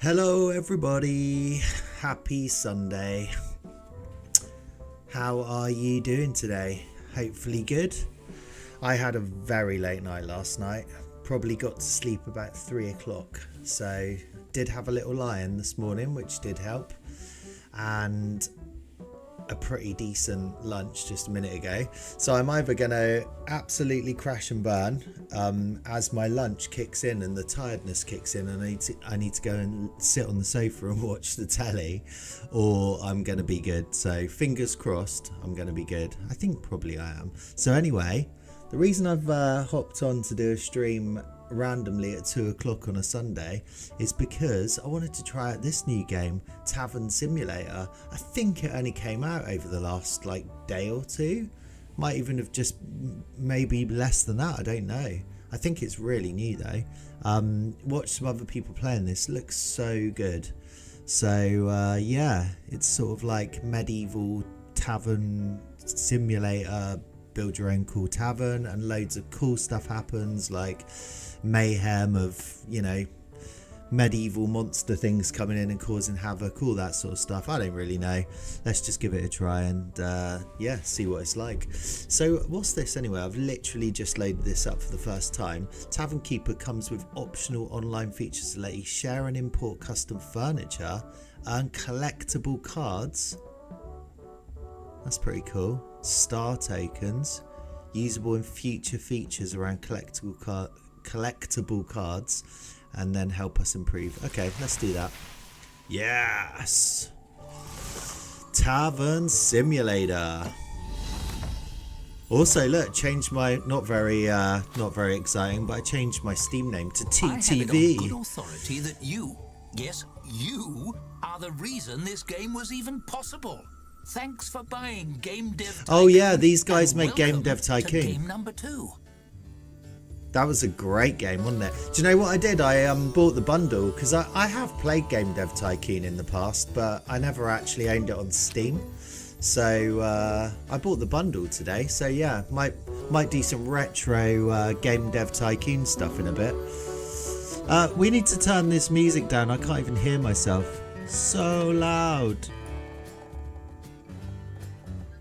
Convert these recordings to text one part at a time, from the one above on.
Hello everybody, happy Sunday. How are you doing today? Hopefully good. I had a very late night last night, probably got to sleep about 3 o'clock, so did have a little lie-in this morning, which did help, and a pretty decent lunch just a minute ago. So I'm either going to absolutely crash and burn as my lunch kicks in and the tiredness kicks in and I need to go and sit on the sofa and watch the telly, or I'm going to be good. So fingers crossed I'm going to be good. I think probably I am. So anyway, the reason I've hopped on to do a stream randomly at 2 o'clock on a Sunday is because I wanted to try out this new game, Tavern Simulator. I think it only came out over the last day or two, might even have just maybe less than that, I don't know. I think it's really new though. Watch some other people playing this, looks so good. So yeah, it's sort of like medieval tavern simulator, build your own cool tavern, and loads of cool stuff happens, like mayhem of, you know, medieval monster things coming in and causing havoc, all that sort of stuff. I don't really know. Let's just give it a try and yeah, see what it's like. So what's this anyway? I've literally just loaded this up for the first time. Tavern Keeper comes with optional online features to let you share and import custom furniture, earn collectible cards. That's pretty cool. Star tokens, usable in future features around collectible cards, and then help us improve. Okay, let's do that. Yes, Tavern Simulator. Also, look, changed my not very exciting, but I changed my Steam name to TTV. I have it on good authority that you Yes, you are the reason this game was even possible. Thanks for buying Game Dev Tycoon. Oh yeah, these guys and make Game welcome Dev to Tycoon. game number 2. That was a great game, wasn't it? Do you know what I did? I bought the bundle because I have played Game Dev Tycoon in the past, but I never actually owned it on Steam. So I bought the bundle today. So yeah, might do some retro Game Dev Tycoon stuff in a bit. We need to turn this music down. I can't even hear myself. So loud.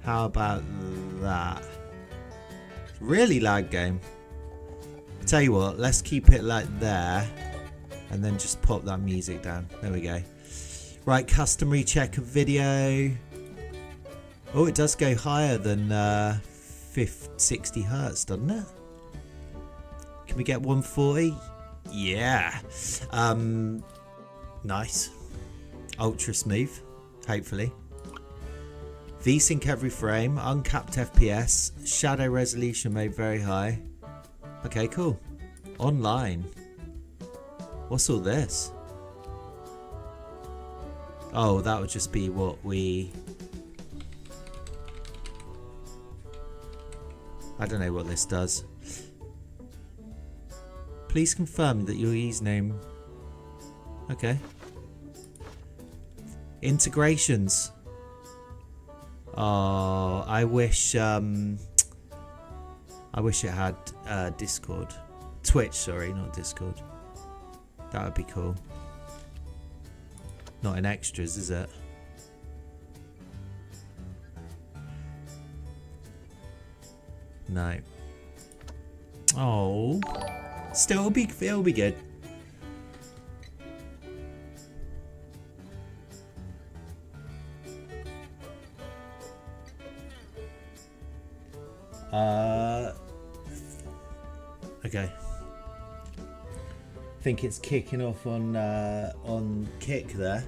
How about that? Really loud game. Tell you what, let's keep it like there and then just pop that music down. There we go. Right, customary check of video. Oh, it does go higher than 60 hertz, doesn't it? Can we get 140? Yeah. Nice. Ultra smooth, hopefully. VSync every frame, uncapped FPS, shadow resolution made very high. Okay, cool. Online. What's all this? Oh, that would just be what we... I don't know what this does. Please confirm that your username... Okay. Integrations. Oh, I wish it had Discord. Twitch, sorry, not Discord. That would be cool. Not in extras, is it? No. Oh. Still it'll be good. Okay. I think it's kicking off on kick there.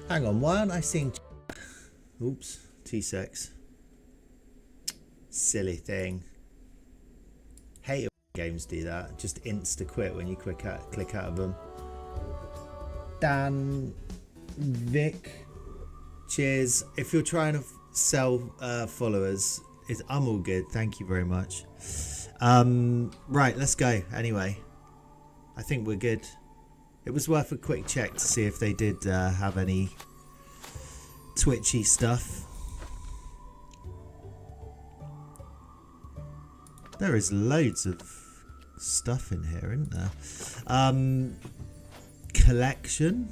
Hang on, why aren't I seeing... Oops, T6. Silly thing. Hate it when games do that. Just insta quit when you click out of them. Dan, Vic, cheers. If you're trying to sell followers, I'm all good. Thank you very much. Right, let's go. Anyway, I think we're good. It was worth a quick check to see if they did have any twitchy stuff. There is loads of stuff in here, isn't there? Collection.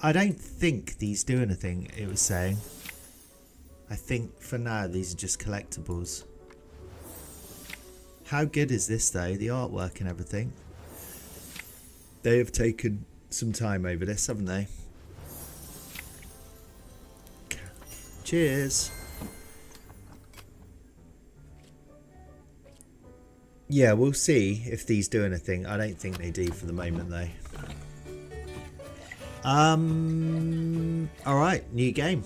I don't think these do anything, it was saying. I think for now these are just collectibles. How good is this though? The artwork and everything. They have taken some time over this, haven't they? Cheers. Yeah, we'll see if these do anything. I don't think they do for the moment though. Alright, new game.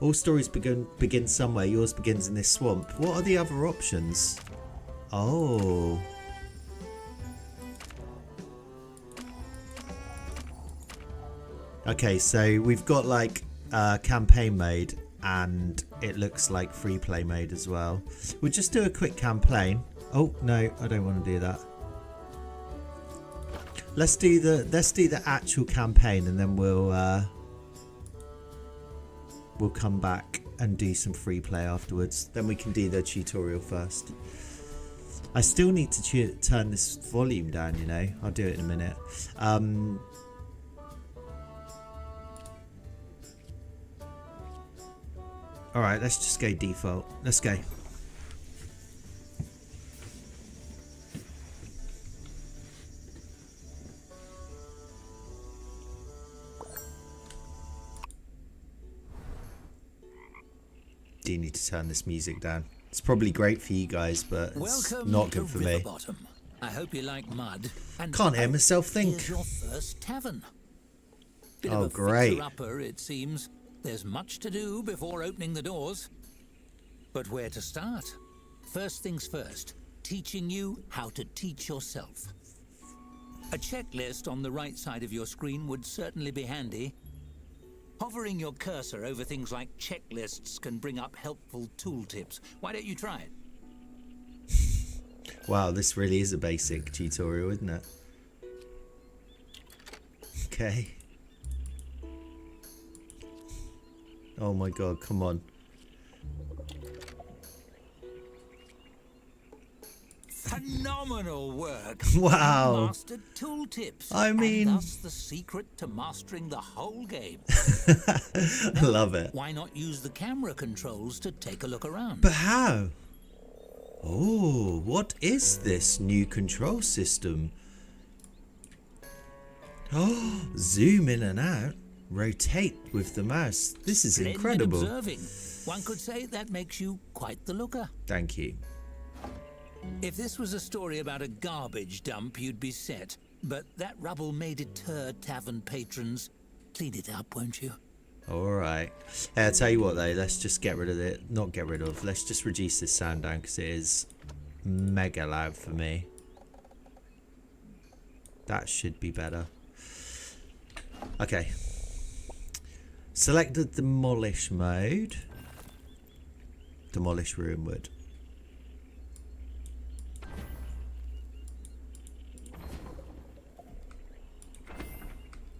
All stories begin somewhere. Yours begins in this swamp. What are the other options? Oh. Okay, so we've got like campaign mode and it looks like free play mode as well. We'll just do a quick campaign. Oh no, I don't want to do that. Let's do the actual campaign and then we'll come back and do some free play afterwards. Then we can do the tutorial first. I still need to turn this volume down, you know. I'll do it in a minute. Alright, let's just go default. Let's go. Do need to turn this music down. It's probably great for you guys, but it's not good for me. I hope you like mud. And can't hear myself think. Here's your first tavern. Bit Oh, of a great. fixer-upper, it seems. There's much to do before opening the doors. But where to start? First things first, teaching you how to teach yourself. A checklist on the right side of your screen would certainly be handy. Hovering your cursor over things like checklists can bring up helpful tooltips. Why don't you try it? Wow, this really is a basic tutorial, isn't it? Okay. Oh my god, come on. Phenomenal work! Wow. You mastered tooltips. I mean- and thus the secret to mastering the whole game. I love it. Why not use the camera controls to take a look around? But how? Oh, what is this new control system? Oh, zoom in and out. Rotate with the mouse. This is Splendid incredible. observing. One could say that makes you quite the looker. Thank you. If this was a story about a garbage dump, you'd be set. But that rubble may deter tavern patrons. Clean it up, won't you? Alright. Hey, I'll tell you what though, let's just get rid of it. Not get rid of, let's just reduce this sound down because it is mega loud for me. That should be better. Okay. Select the demolish mode. Demolish ruin wood.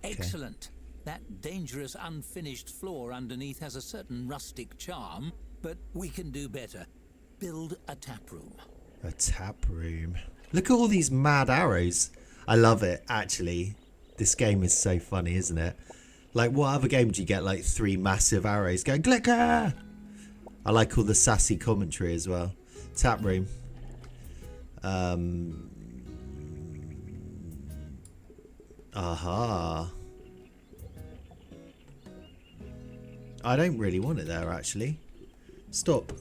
Excellent. That dangerous unfinished floor underneath has a certain rustic charm, but we can do better. Build a tap room. A tap room. Look at all these mad arrows. I love it, actually. This game is so funny, isn't it? Like, what other game do you get, like, 3 massive arrows going, clicker? I like all the sassy commentary as well. Tap room. Aha. I don't really want it there, actually. Stop.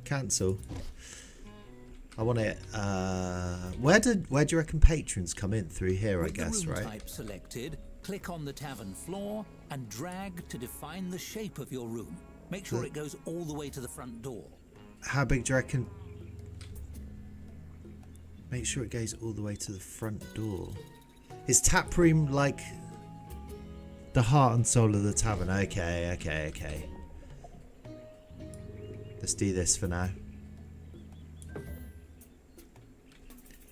Cancel. I want it. Where do you reckon patrons come in? Through here, I With guess, the room right? type selected, click on the tavern floor and drag to define the shape of your room. Make sure it goes all the way to the front door. How big do you reckon? Make sure it goes all the way to the front door. Is tap room like the heart and soul of the tavern? Okay. Let's do this for now.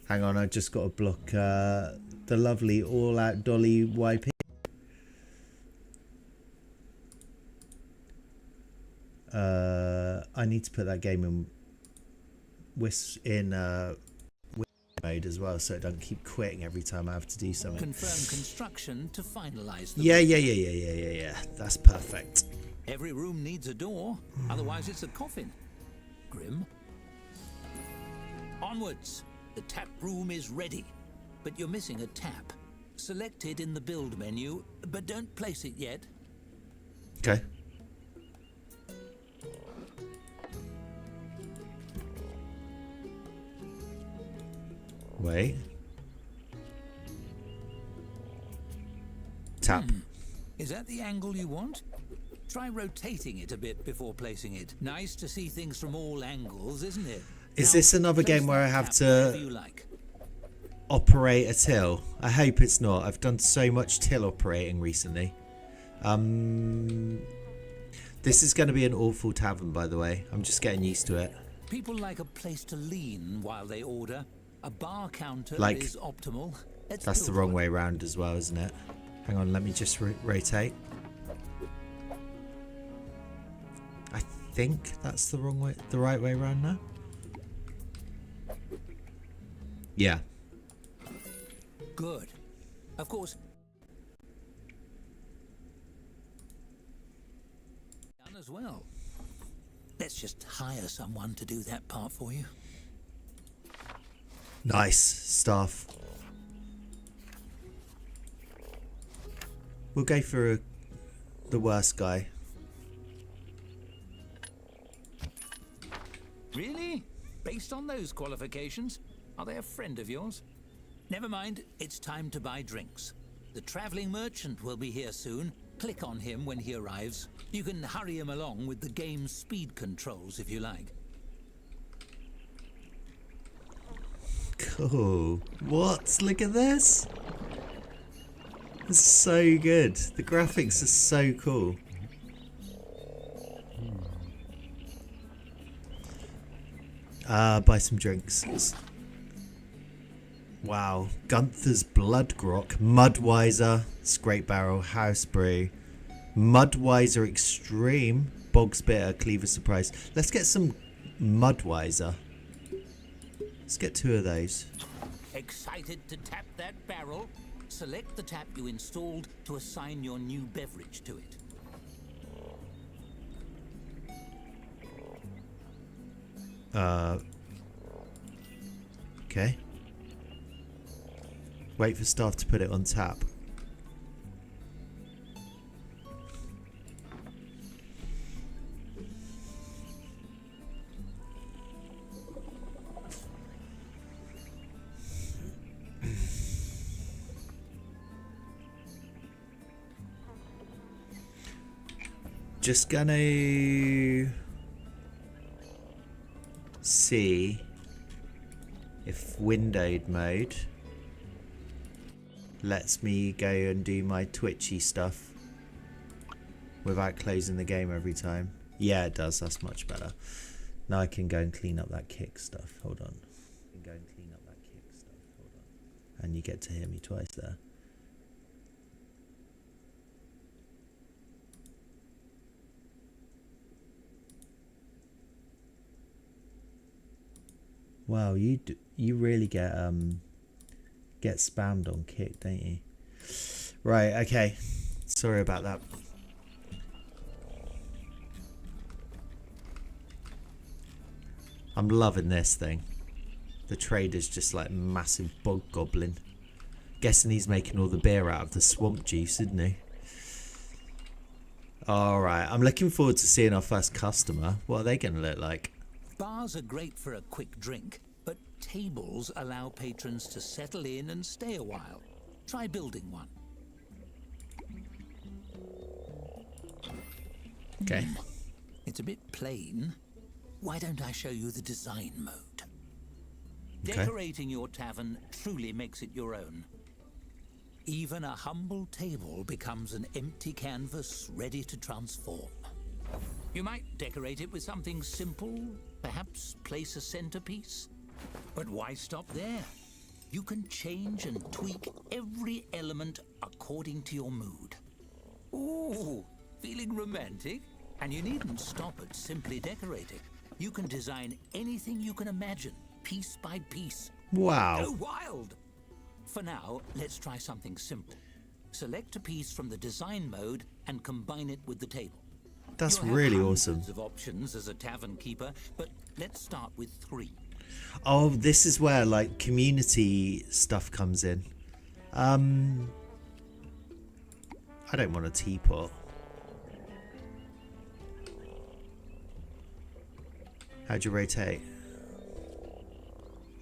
Hang on, I just got to block the lovely all-out Dolly YP. I need to put that game in mode as well, so it doesn't keep quitting every time I have to do something. Confirm construction to finalize the Yeah. That's perfect. Every room needs a door, otherwise it's a coffin. Grim. Onwards. The tap room is ready, but you're missing a tap. Select it in the build menu, but don't place it yet. Okay. Wait. Tap. Is that the angle you want? Try rotating it a bit before placing it. Nice to see things from all angles, isn't it? Is Now, this another place game where I that have tap wherever to you like. operate a till? I hope it's not. I've done so much till operating recently. This is going to be an awful tavern, by the way. I'm just getting used to it. People like a place to lean while they order. A bar counter Like, is optimal. Let's That's the build wrong one. way around as well, isn't it? Hang on, let me just rotate. I think that's the right way around now. Yeah. Good. Of course. Done as well. Let's just hire someone to do that part for you. Nice stuff. We'll go for the worst guy. Really? Based on those qualifications? Are they a friend of yours? Never mind, it's time to buy drinks. The traveling merchant will be here soon. Click on him when he arrives. You can hurry him along with the game's speed controls if you like. Cool. What? Look at this. It's so good. The graphics are so cool. Buy some drinks. Wow. Gunther's Blood Grok, Mudweiser, Scrape Barrel, House Brew, Mudweiser Extreme, Bog's Bitter, Cleaver Surprise. Let's get some Mudweiser. Let's get 2 of those. Excited to tap that barrel? Select the tap you installed to assign your new beverage to it. Okay. Wait for staff to put it on tap. Just gonna see if windowed mode lets me go and do my twitchy stuff without closing the game every time. Yeah, it does. That's much better. Now I can go and clean up that kick stuff. Hold on. And you get to hear me twice there. Wow, you really get spammed on kick, don't you? Right, okay. Sorry about that. I'm loving this thing. The trader's just like a massive bog goblin. Guessing he's making all the beer out of the swamp juice, isn't he? Alright, I'm looking forward to seeing our first customer. What are they going to look like? Bars are great for a quick drink, but tables allow patrons to settle in and stay a while. Try building one. Okay. It's a bit plain. Why don't I show you the design mode? Okay. Decorating your tavern truly makes it your own. Even a humble table becomes an empty canvas ready to transform. You might decorate it with something simple, perhaps place a centerpiece. But why stop there? You can change and tweak every element according to your mood. Ooh, feeling romantic? And you needn't stop at simply decorating. You can design anything you can imagine, piece by piece. Wow. Go wild! For now, let's try something simple. Select a piece from the design mode and combine it with the table. That's You'll have really hundreds awesome. of options as a tavern keeper, but let's start with 3. Oh, this is where like community stuff comes in. I don't want a teapot. How'd you rotate?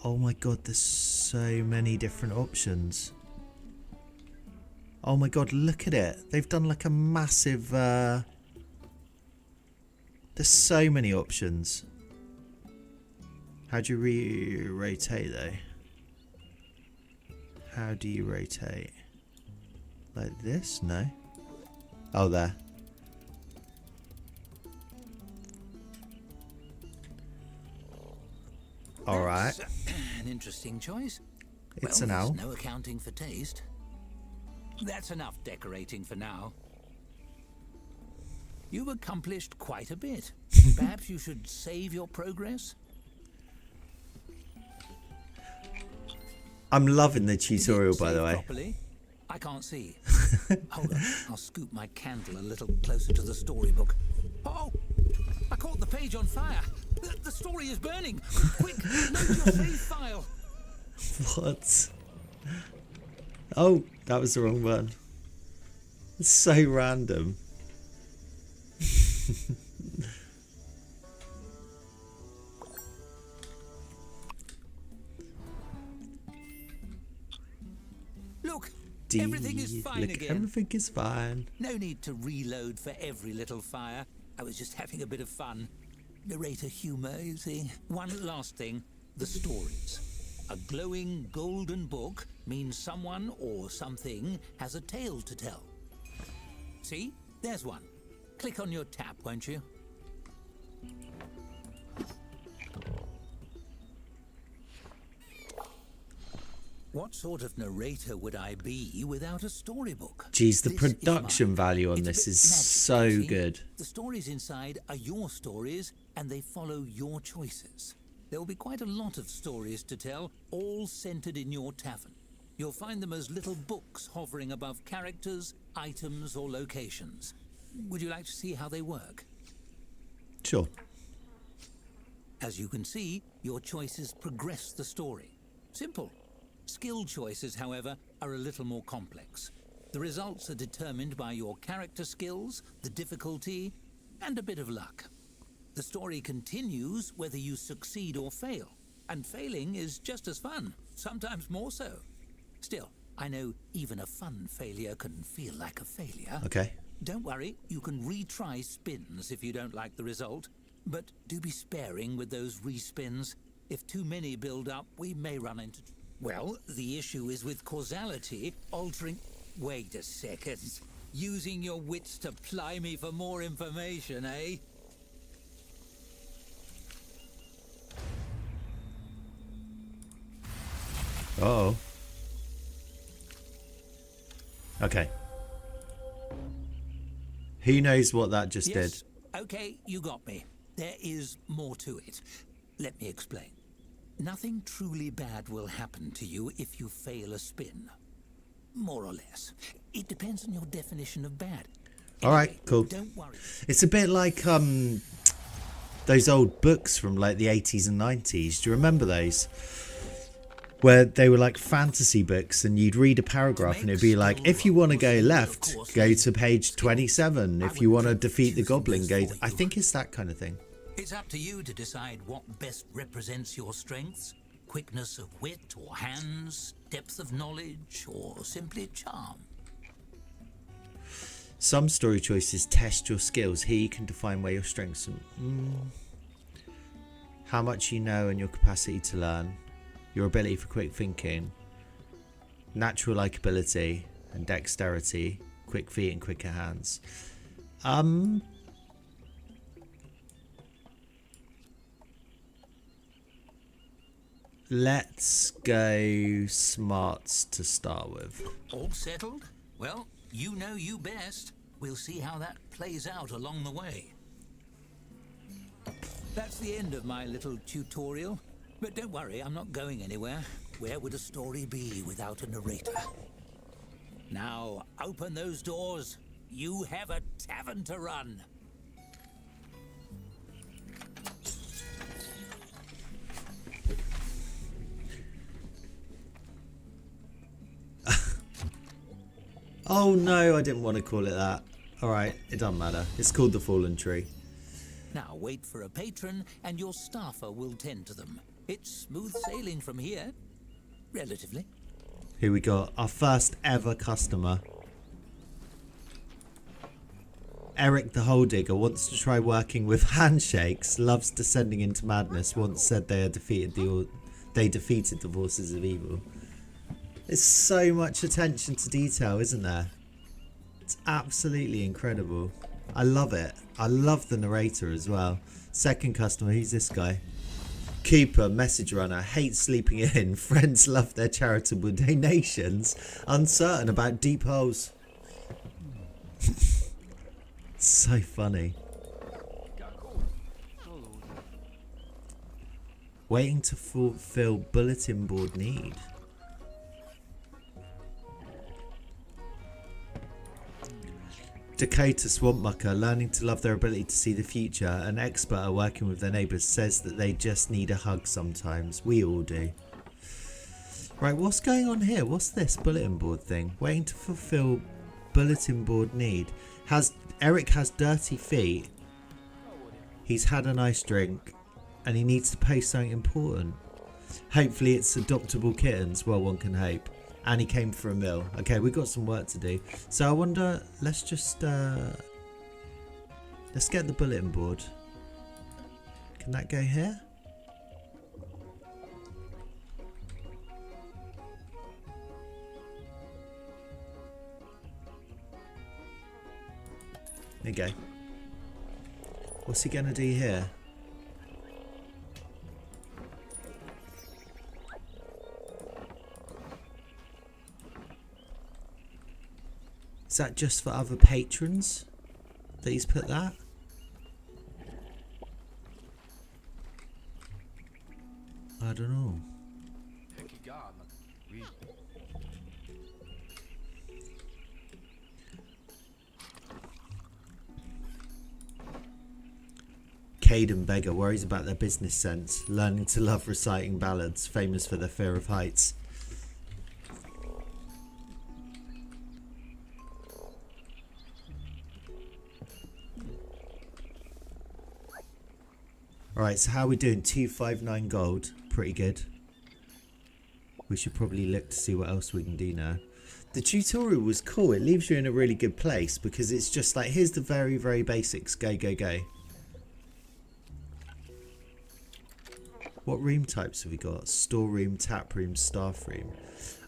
Oh my god, there's so many different options. Oh my god, look at it. They've done like a massive... There's so many options. How do you rotate though? How do you rotate? Like this? No. Oh, there. Alright. An interesting choice. It's Well, an owl. there's no accounting for taste. That's enough decorating for now. You've accomplished quite a bit. Perhaps you should save your progress? I'm loving the Did it tutorial, by the save way. properly? I can't see. Hold on, I'll scoot my candle a little closer to the storybook. Oh! I caught the page on fire! The story is burning! Quick, load your save file! What? Oh, that was the wrong one. It's so random. Look! D. Everything is fine Look, again. everything is fine. No need to reload for every little fire. I was just having a bit of fun. Narrator humor, you see. One last thing, the stories. A glowing golden book means someone or something has a tale to tell. See? There's one. Click on your tap, won't you? What sort of narrator would I be without a storybook? Geez, the This is production mine. value on It's a this bit is magic, so you see. good. The stories inside are your stories, and they follow your choices. There will be quite a lot of stories to tell, all centered in your tavern. You'll find them as little books hovering above characters, items, or locations. Would you like to see how they work? Sure. As you can see, your choices progress the story. Simple. Skill choices, however, are a little more complex. The results are determined by your character skills, the difficulty, and a bit of luck. The story continues whether you succeed or fail, and failing is just as fun, sometimes more so. Still, I know even a fun failure can feel like a failure. Okay. Don't worry, you can retry spins if you don't like the result, but do be sparing with those respins. If too many build up, we may run into... Well, the issue is with causality altering... Wait a second. Using your wits to ply me for more information, eh? Oh. Okay. Who knows what that just Yes. did? Okay, you got me. There is more to it. Let me explain. Nothing truly bad will happen to you if you fail a spin. More or less. It depends on your definition of bad. All right, Anyway, cool. Don't worry. It's a bit like those old books from like the 80s and 90s. Do you remember those? Where they were like fantasy books and you'd read a paragraph and it'd be like, if you want to go left, go to page 27. If you want to defeat the goblin, go... I think it's that kind of thing. It's up to you to decide what best represents your strengths. Quickness of wit or hands, depth of knowledge, or simply charm. Some story choices test your skills. Here you can define where your strengths are. How much you know and your capacity to learn. Your ability for quick thinking. Natural likability and dexterity. Quick feet and quicker hands. Let's go smarts to start with. All settled? Well, you know you best. We'll see how that plays out along the way. That's the end of my little tutorial. But don't worry, I'm not going anywhere. Where would a story be without a narrator? Now, open those doors. You have a tavern to run. Oh no, I didn't want to call it that. Alright, it doesn't matter. It's called the Fallen Tree. Now wait for a patron and your staffer will tend to them. It's smooth sailing from here. Relatively. Here we got our first ever customer. Eric the Hole Digger wants to try working with handshakes, loves descending into madness, once said they defeated the forces of evil. There's so much attention to detail, isn't there? It's absolutely incredible. I love it. I love the narrator as well. Second customer, who's this guy? Keeper, message runner, hates sleeping in. Friends love their charitable donations. Uncertain about deep holes. So funny. Waiting to fulfill bulletin board need. Dakota Swampmucker, learning to love their ability to see the future. An expert at working with their neighbours, says that they just need a hug sometimes. We all do. Right, what's going on here? What's this bulletin board thing? Waiting to fulfill bulletin board need. Eric has dirty feet. He's had a nice drink. And he needs to post something important. Hopefully it's adoptable kittens. Well, one can hope. And he came for a meal. Okay, we've got some work to do. So I wonder, let's just... let's get the bulletin board. Can that go here? There you go. What's he gonna do here? Is that just for other patrons that he's put that? I don't know. Caden Beggar worries about their business sense, learning to love reciting ballads, famous for their fear of heights. Alright, so how are we doing? 259 gold. Pretty good. We should probably look to see what else we can do now. The tutorial was cool. It leaves you in a really good place because it's just like, here's the very, very basics. Go, go, go. What room types have we got? Storeroom, tap room, staff room.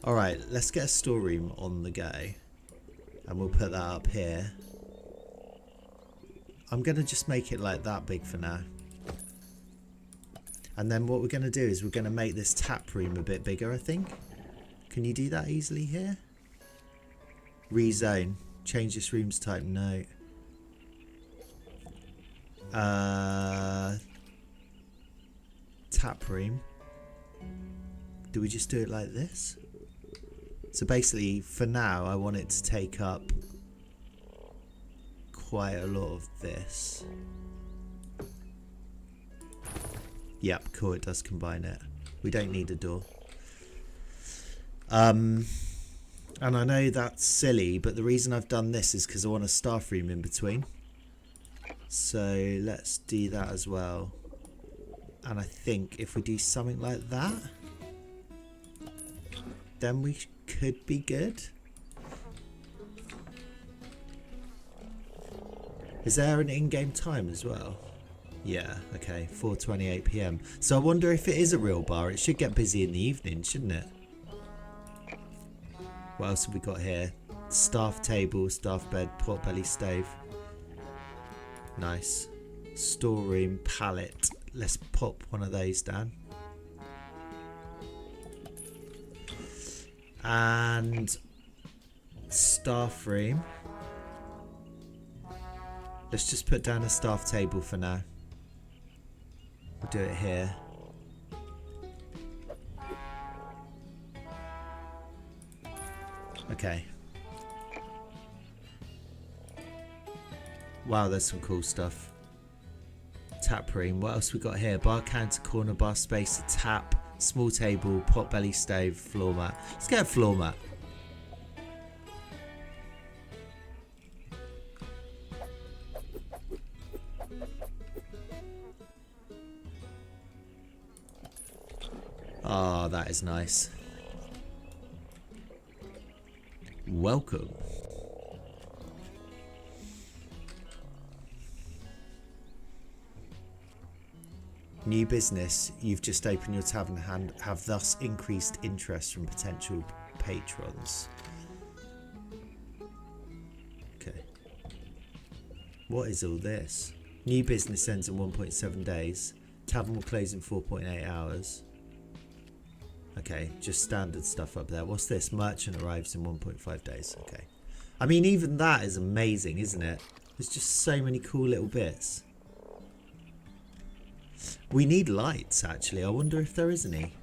Alright, let's get a storeroom on the go. And we'll put that up here. I'm going to just make it like that big for now. And then what we're going to do is we're going to make this tap room a bit bigger, I think. Can you do that easily here? Rezone. Change this room's type. No. Tap room. Do we just do it like this? So basically, for now, I want it to take up quite a lot of this. Yep, cool, it does combine it. We don't need a door. And I know that's silly, but the reason I've done this is because I want a staff room in between. So let's do that as well. And I think if we do something like that, then we could be good. Is there an in-game time as well? Yeah, okay, 4:28 PM. So I wonder if it is a real bar. It should get busy in the evening, shouldn't it? What else have we got here? Staff table, staff bed, potbelly stove. Nice. Storeroom, pallet. Let's pop one of those down. And staff room. Let's just put down a staff table for now. We'll do it here. Okay. Wow, there's some cool stuff. Tap room. What else we got here? Bar counter, corner bar space, a tap, small table, potbelly stove, floor mat. Let's get a floor mat. Ah, that is nice. Welcome. New business. You've just opened your tavern and have thus increased interest from potential patrons. Okay. What is all this? New business ends in 1.7 days. Tavern will close in 4.8 hours. Okay, just standard stuff up there. What's this? Merchant arrives in 1.5 days. Okay. I mean, even that is amazing, isn't it? There's just so many cool little bits. We need lights, actually. I wonder if there is any.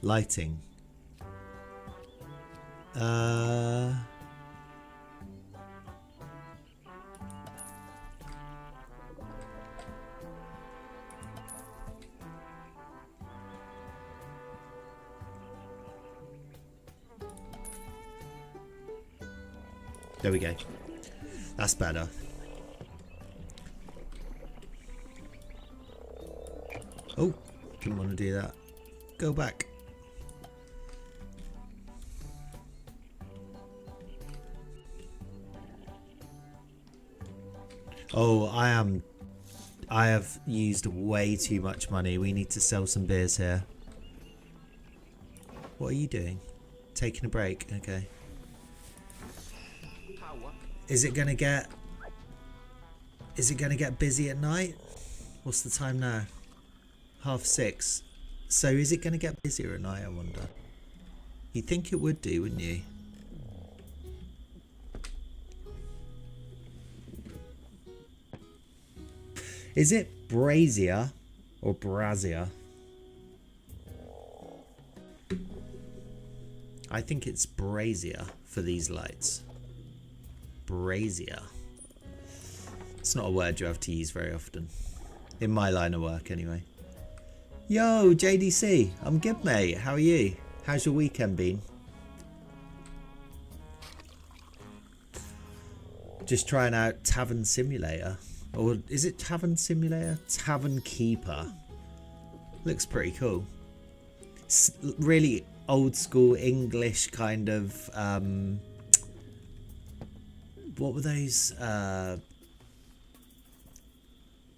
Lighting. There we go. That's better. Oh, didn't want to do that. Go back. Oh, I have used way too much money. We need to sell some beers here. What are you doing? Taking a break. Okay. Is it gonna get busy at night? What's the time now? 6:30. So is it gonna get busier at night, I wonder? You'd think it would do, wouldn't you? Is it brazier or brazier? I think it's brazier for these lights. Brazier. It's not a word you have to use very often. In my line of work, anyway. Yo, JDC. I'm good, mate. How are you? How's your weekend been? Just trying out Tavern Simulator. Or is it Tavern Simulator? Tavern Keeper. Looks pretty cool. It's really old school English kind of... what were those?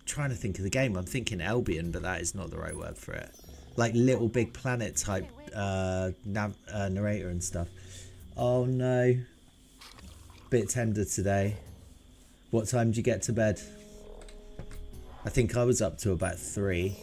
Trying to think of the game. I'm thinking Albion, but that is not the right word for it. Like Little Big Planet type narrator and stuff. Oh no. Bit tender today. What time did you get to bed? I think I was up to about 3.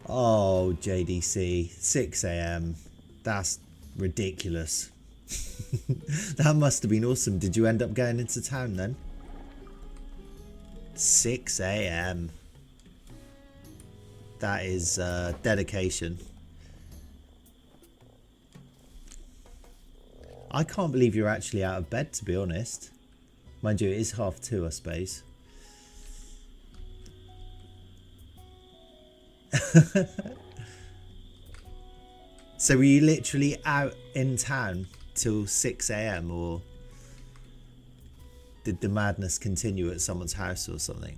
Oh, JDC, 6 AM. That's ridiculous. That must have been awesome. Did you end up going into town then? 6 AM. That is dedication. I can't believe you're actually out of bed, to be honest. Mind you, it is 2:30, I suppose. So were you literally out in town till 6 AM, or did the madness continue at someone's house or something?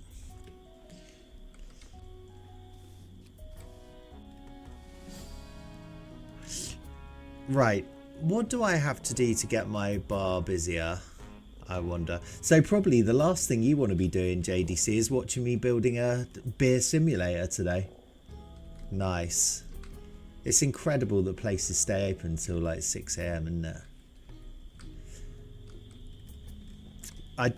Right, what do I have to do to get my bar busier, I wonder? So probably the last thing you want to be doing, JDC, is watching me building a beer simulator today. Nice. It's incredible that places stay open till like 6 AM, isn't it? I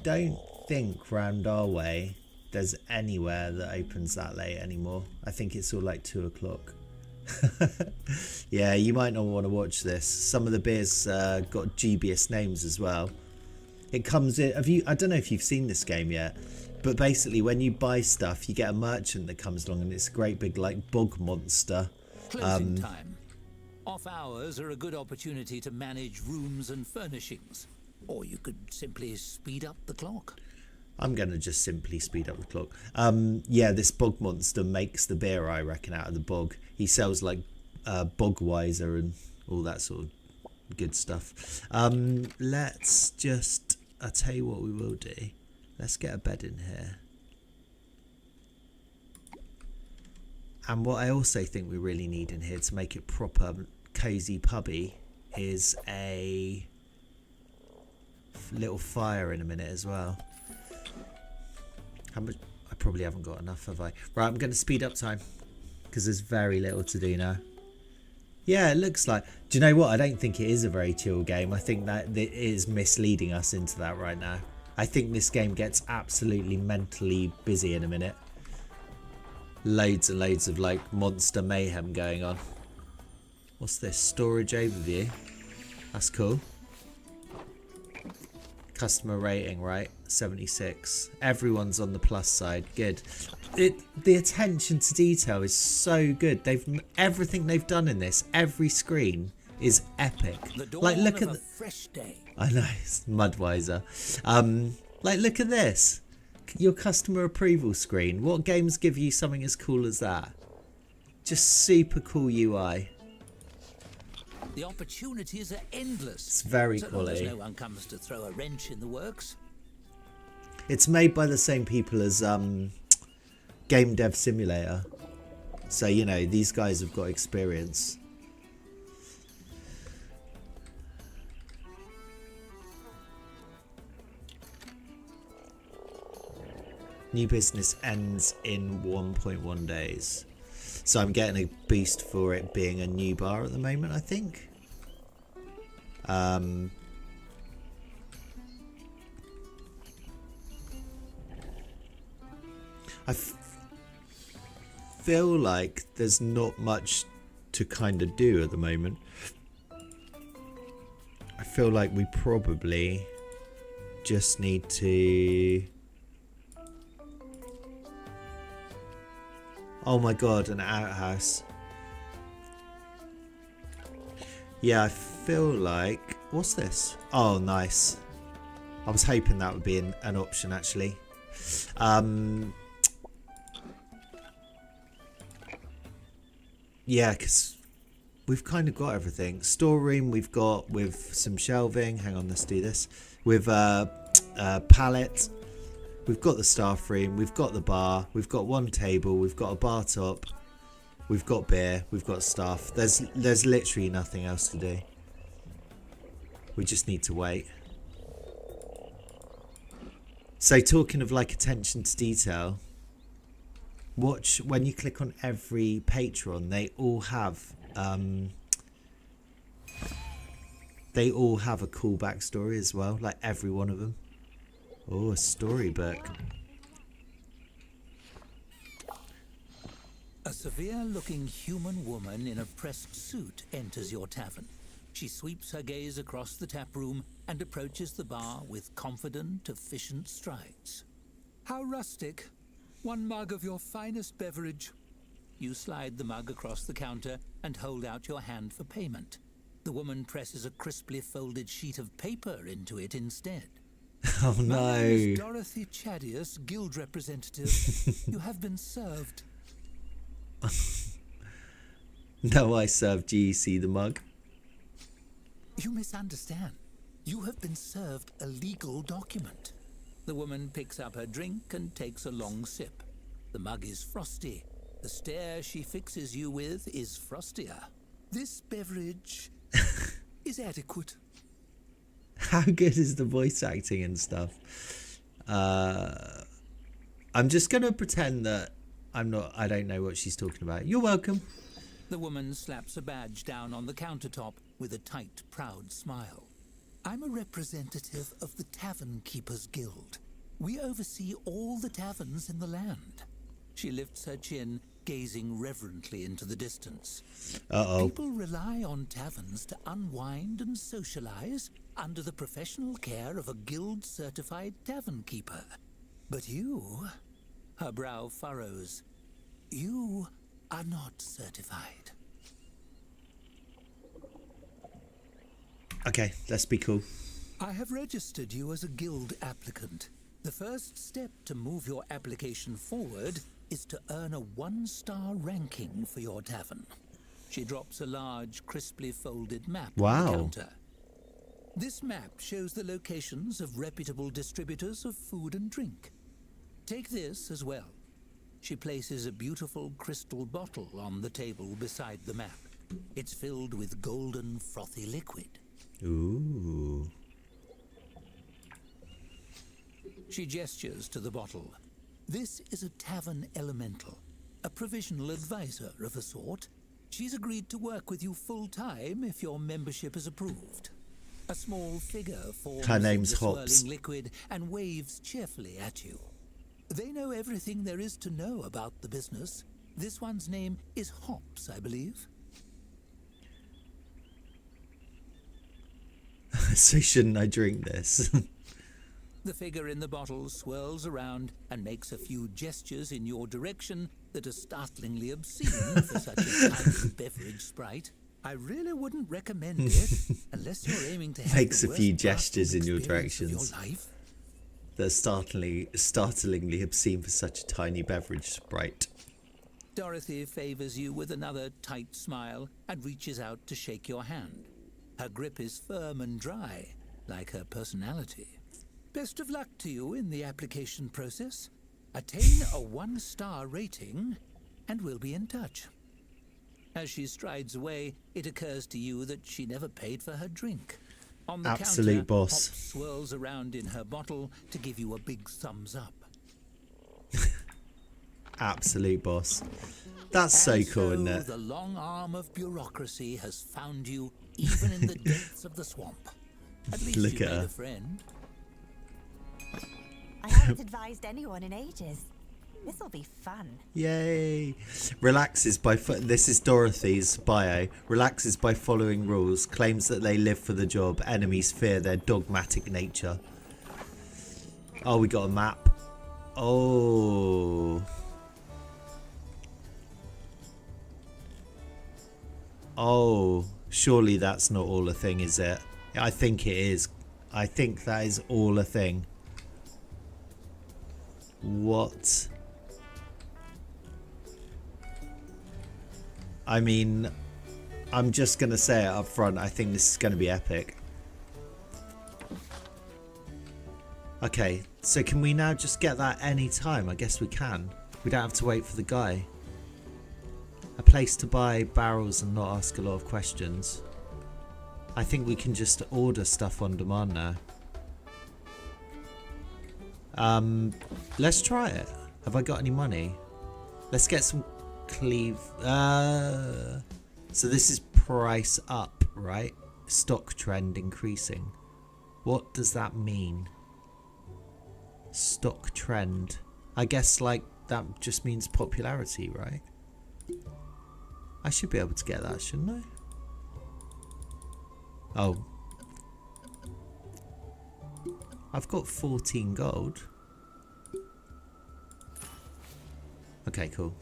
don't think round our way there's anywhere that opens that late anymore. I think it's all like 2 o'clock. Yeah, you might not want to watch this. Some of the beers got dubious names as well. It comes in... I don't know if you've seen this game yet, but basically when you buy stuff, you get a merchant that comes along and it's a great big like bog monster. Closing time. Off hours are a good opportunity to manage rooms and furnishings. Or you could simply speed up the clock. I'm going to just simply speed up the clock. Yeah, this bog monster makes the beer, I reckon, out of the bog. He sells like Bogweiser and all that sort of good stuff. Let's just... I'll tell you what we will do. Let's get a bed in here. And what I also think we really need in here to make it proper cozy pubby is a little fire in a minute as well. How much? I probably haven't got enough, have I? Right, I'm going to speed up time because there's very little to do now. Yeah, it looks like... Do you know what? I don't think it is a very chill game. I think that it is misleading us into that right now. I think this game gets absolutely mentally busy in a minute. Loads and loads of like monster mayhem going on. What's this? Storage overview. That's cool. Customer rating, right? 76. Everyone's on the plus side. Good. The attention to detail is so good. Everything they've done in this, every screen is epic. Like look at the fresh day. I know, it's Mudweiser. Like look at this. Your customer approval screen. What games give you something as cool as that? Just super cool UI. The opportunities are endless. It's very so quality. long as no one comes to throw a wrench in the works. It's made by the same people as Game Dev Simulator. So, you know, these guys have got experience. New business ends in 1.1 days. So I'm getting a boost for it being a new bar at the moment, I think. I feel like there's not much to kind of do at the moment. I feel like we probably just need to... Oh my god, an outhouse. Yeah, I feel like... What's this? Oh, nice. I was hoping that would be an option, actually. Yeah, because we've kind of got everything. Storeroom we've got with some shelving. Hang on, let's do this. With a pallet. We've got the staff room. We've got the bar. We've got one table. We've got a bar top. We've got beer. We've got staff. There's literally nothing else to do. We just need to wait. So talking of like attention to detail, watch when you click on every patron, they all have a cool backstory as well, like every one of them. Oh, a storybook. A severe-looking human woman in a pressed suit enters your tavern. She sweeps her gaze across the tap room and approaches the bar with confident, efficient strides. How rustic. One mug of your finest beverage. You slide the mug across the counter and hold out your hand for payment. The woman presses a crisply folded sheet of paper into it instead. Oh no. My name is Dorothy Chadius, guild representative. You have been served. No, I served you. See the mug? You misunderstand. You have been served a legal document. The woman picks up her drink and takes a long sip. The mug is frosty. The stare she fixes you with is frostier. This beverage is adequate. How good is the voice acting and stuff? I'm just gonna pretend that I don't know what she's talking about. You're welcome. The woman slaps a badge down on the countertop with a tight, proud smile. I'm a representative of the Tavern Keepers Guild. We oversee all the taverns in the land. She lifts her chin, gazing reverently into the distance. Uh-oh. People rely on taverns to unwind and socialize under the professional care of a guild-certified tavern keeper. But you... Her brow furrows. You are not certified. Okay, let's be cool. I have registered you as a guild applicant. The first step to move your application forward is to earn a 1-star ranking for your tavern. She drops a large, crisply folded map on the counter. This map shows the locations of reputable distributors of food and drink. Take this as well. She places a beautiful crystal bottle on the table beside the map. It's filled with golden, frothy liquid. Ooh. She gestures to the bottle. This is a tavern elemental, a provisional advisor of a sort. She's agreed to work with you full-time if your membership is approved. A small figure forms Her name's in the Hops. swirling liquid and waves cheerfully at you. They know everything there is to know about the business. This one's name is Hops, I believe. So shouldn't I drink this? The figure in the bottle swirls around and makes a few gestures in your direction that are startlingly obscene for such a tiny beverage sprite. I really wouldn't recommend it unless you're aiming to have Makes the a few worst gestures in your experience of directions. your life. They're startlingly obscene for such a tiny beverage sprite. Dorothy favors you with another tight smile and reaches out to shake your hand. Her grip is firm and dry, like her personality. Best of luck to you in the application process. Attain a 1-star rating, and we'll be in touch. As she strides away, it occurs to you that she never paid for her drink. On the Absolute counter, boss. Pop swirls around in her bottle to give you a big thumbs up. Absolute boss. That's so And cool, isn't it? The long arm of bureaucracy has found you even in the depths of the swamp. At least Look you at made her. a friend. I haven't advised anyone in ages. This'll be fun. Yay. Relaxes by... This is Dorothy's bio. Relaxes by following rules. Claims that they live for the job. Enemies fear their dogmatic nature. Oh, we got a map. Oh. Oh. Surely that's not all a thing, is it? I think it is. I think that is all a thing. What? I mean, I'm just going to say it up front. I think this is going to be epic. Okay, so can we now just get that any time? I guess we can. We don't have to wait for the guy. A place to buy barrels and not ask a lot of questions. I think we can just order stuff on demand now. Let's try it. Have I got any money? Let's get some cleave. So this is price up, right? Stock trend increasing. What does that mean? Stock trend. I guess like that just means popularity, right? I should be able to get that, shouldn't I? Oh. I've got 14 gold. Okay, cool.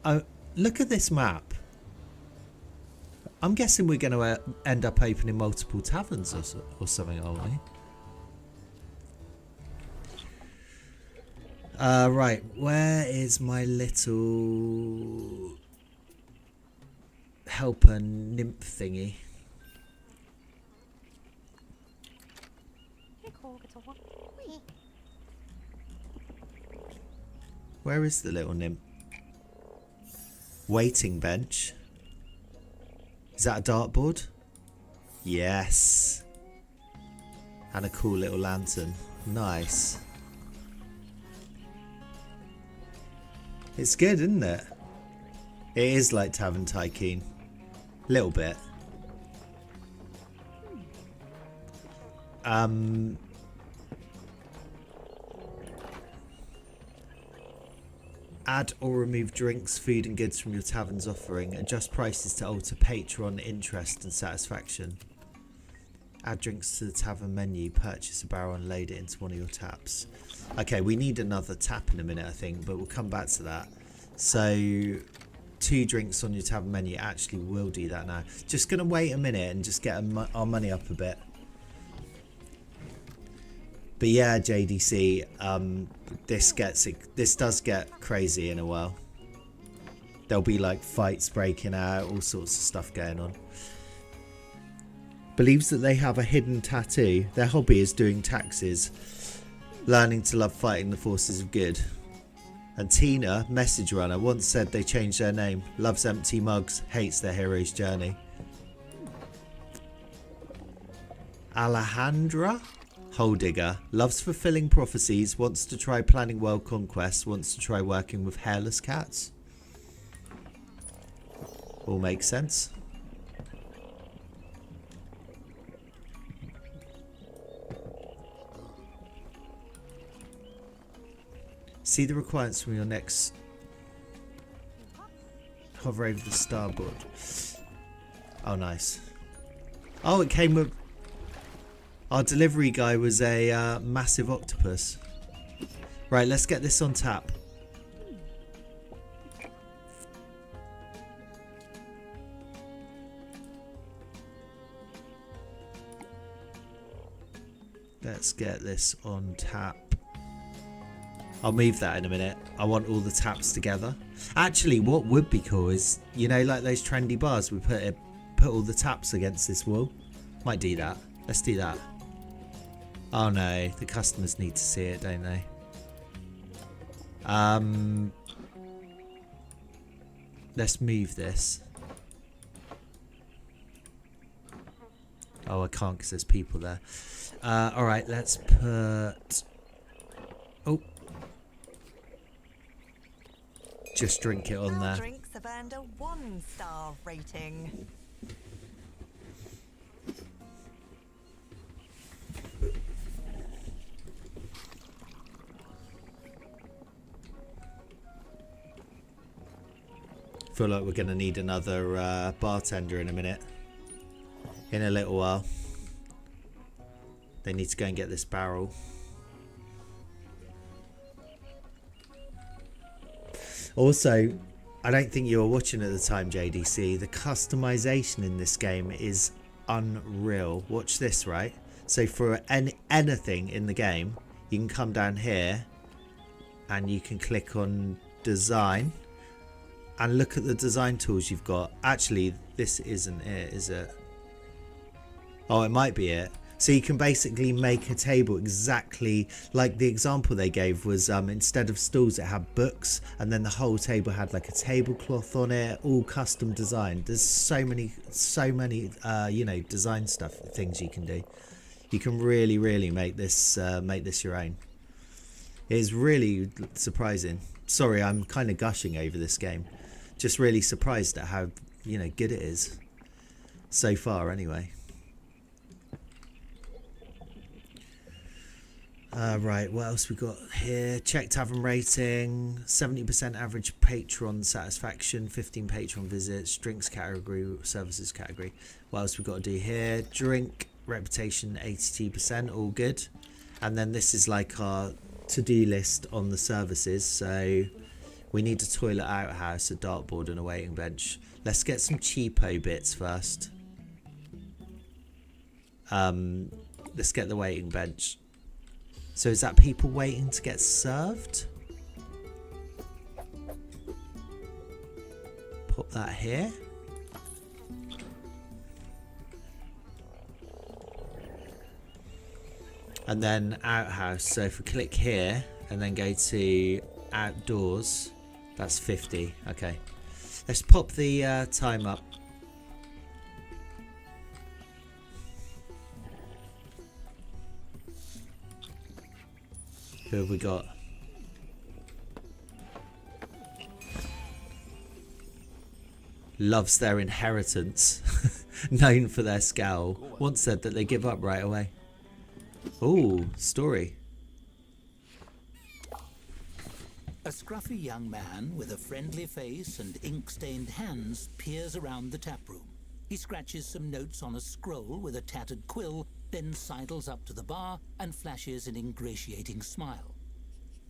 Oh, look at this map. I'm guessing we're going to end up opening multiple taverns or something, aren't we? Right, where is my little helper nymph thingy? Where is the little nymph? Waiting bench. Is that a dartboard? Yes. And a cool little lantern. Nice. It's good, isn't it? It is like Tavern Tycoon. A little bit. Add or remove drinks, food and goods from your tavern's offering. Adjust prices to alter patron interest and satisfaction. Add drinks to the tavern menu. Purchase a barrel and load it into one of your taps. Okay, we need another tap in a minute, I think, but we'll come back to that. So, 2 drinks on your tavern menu. Actually, we'll do that now. Just going to wait a minute and just get our money up a bit. But yeah, JDC, this does get crazy in a while. There'll be like fights breaking out, all sorts of stuff going on. Believes that they have a hidden tattoo. Their hobby is doing taxes, learning to love fighting the forces of good. And Tina, message runner, once said they changed their name. Loves empty mugs, hates their hero's journey. Alejandra, hole digger, loves fulfilling prophecies, wants to try planning world conquest, wants to try working with hairless cats. All makes sense. See the requirements from your next. Hover over the starboard. Oh, nice. Oh, it came with. Our delivery guy was a massive octopus. Right, let's get this on tap. Let's get this on tap. I'll move that in a minute. I want all the taps together. Actually, what would be cool is, you know, like those trendy bars, we put all the taps against this wall. Might do that. Let's do that. Oh no, the customers need to see it, don't they? Let's move this. Oh, I can't because there's people there. Alright, let's put... Oh. Just drink it on Our there. drinks have earned a 1-star rating. Feel like we're going to need another bartender in a minute. In a little while. They need to go and get this barrel. Also, I don't think you were watching at the time, JDC. The customization in this game is unreal. Watch this, right? So for anything in the game, you can come down here and you can click on design and look at the design tools you've got. Actually, this isn't it, is it? Oh, it might be it. So you can basically make a table exactly like the example they gave was instead of stools it had books, and then the whole table had like a tablecloth on it, all custom designed. There's so many you know, design things you can do. You can really make this your own. It is really surprising. Sorry, I'm kind of gushing over this game. Just really surprised at how, you know, good it is so far anyway. Right, what else we got here? Check tavern rating, 70% average patron satisfaction, 15 patron visits, drinks category, services category. What else we got to do here? Drink reputation, 82%, all good. And then this is like our to-do list on the services. So we need a toilet, outhouse, a dartboard and a waiting bench. Let's get some cheapo bits first. Let's get the waiting bench. So is that people waiting to get served? Put that here. And then outhouse. So if we click here and then go to outdoors, that's 50. Okay. Let's pop the time up. Who have we got? Loves their inheritance. Known for their scowl. Once said that they give up right away. Ooh, story. A scruffy young man with a friendly face and ink-stained hands peers around the tap room. He scratches some notes on a scroll with a tattered quill, then sidles up to the bar and flashes an ingratiating smile.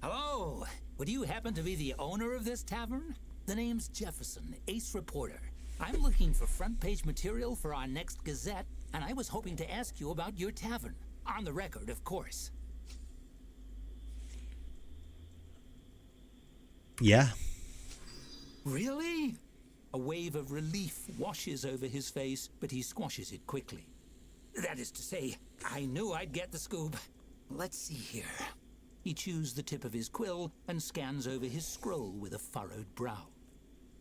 Hello, would you happen to be the owner of this tavern? The name's Jefferson, ace reporter. I'm looking for front page material for our next Gazette, and I was hoping to ask you about your tavern. On the record, of course. Yeah. Really? A wave of relief washes over his face, but he squashes it quickly. That is to say, I knew I'd get the scoop. Let's see here. He chews the tip of his quill and scans over his scroll with a furrowed brow.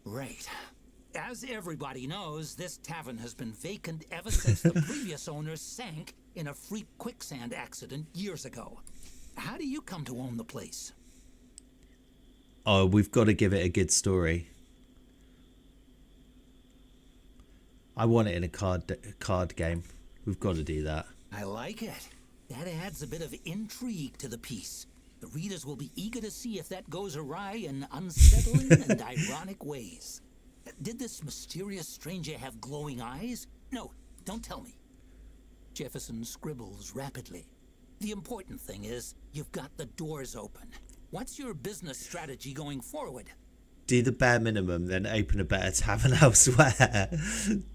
Right. As everybody knows, this tavern has been vacant ever since the previous owner sank in a freak quicksand accident years ago. How do you come to own the place? Oh, we've got to give it a good story. I want it in a card game. We've got to do that. I like it. That adds a bit of intrigue to the piece. The readers will be eager to see if that goes awry in unsettling and ironic ways. Did this mysterious stranger have glowing eyes? No, don't tell me. Jefferson scribbles rapidly. The important thing is, you've got the doors open. What's your business strategy going forward? Do the bare minimum, then open a better tavern elsewhere.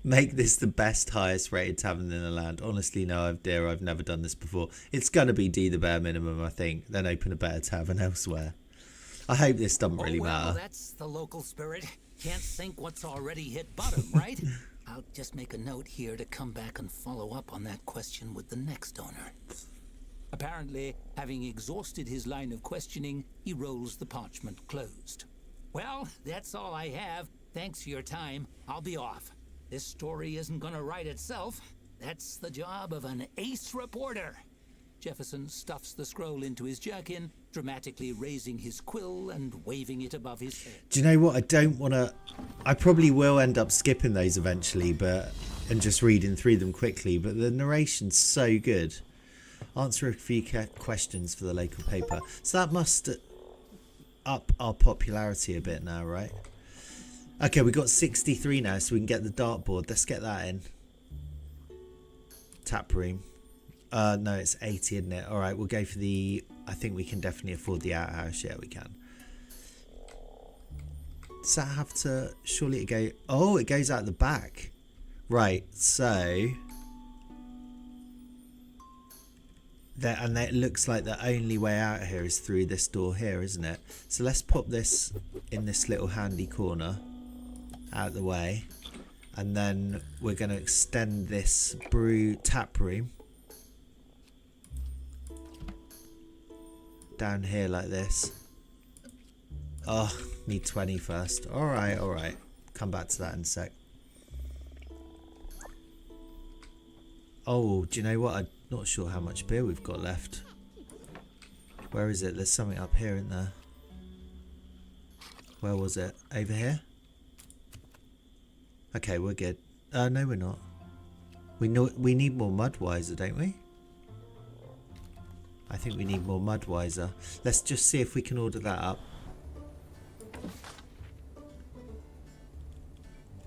Make this the best, highest rated tavern in the land. Honestly, no idea. I've never done this before. It's going to be do the bare minimum, I think. Then open a better tavern elsewhere. I hope this doesn't really matter. That's the local spirit. Can't sink what's already hit bottom, right? I'll just make a note here to come back and follow up on that question with the next owner. Apparently, having exhausted his line of questioning, he rolls the parchment closed. Well, that's all I have. Thanks for your time. I'll be off. This story isn't gonna write itself. That's the job of an ace reporter. Jefferson stuffs the scroll into his jerkin, dramatically raising his quill and waving it above his head. Do you know what? I don't want to... I probably will end up skipping those eventually, and just reading through them quickly, but the narration's so good. Answer a few questions for the local paper. So that must up our popularity a bit now, right? Okay, we got 63 now, so we can get the dartboard. Let's get that in. Tap room. No, it's 80, isn't it? Alright, we'll go for the... I think we can definitely afford the outhouse. Yeah, we can. Does that have to... Surely it go... Oh, it goes out the back. Right, so... And it looks like the only way out here is through this door here, isn't it? So let's pop this in this little handy corner. Out of the way. And then we're going to extend this tap room. Down here like this. Oh, need 20 first. Alright, alright. Come back to that in a sec. Oh, do you know what? I'm not sure how much beer we've got left. Where is it? There's something up here, isn't there? Where was it? Over here? Okay, we're good. No, we're not. We need more Mudweiser, don't we? I think we need more Mudweiser. Let's just see if we can order that up.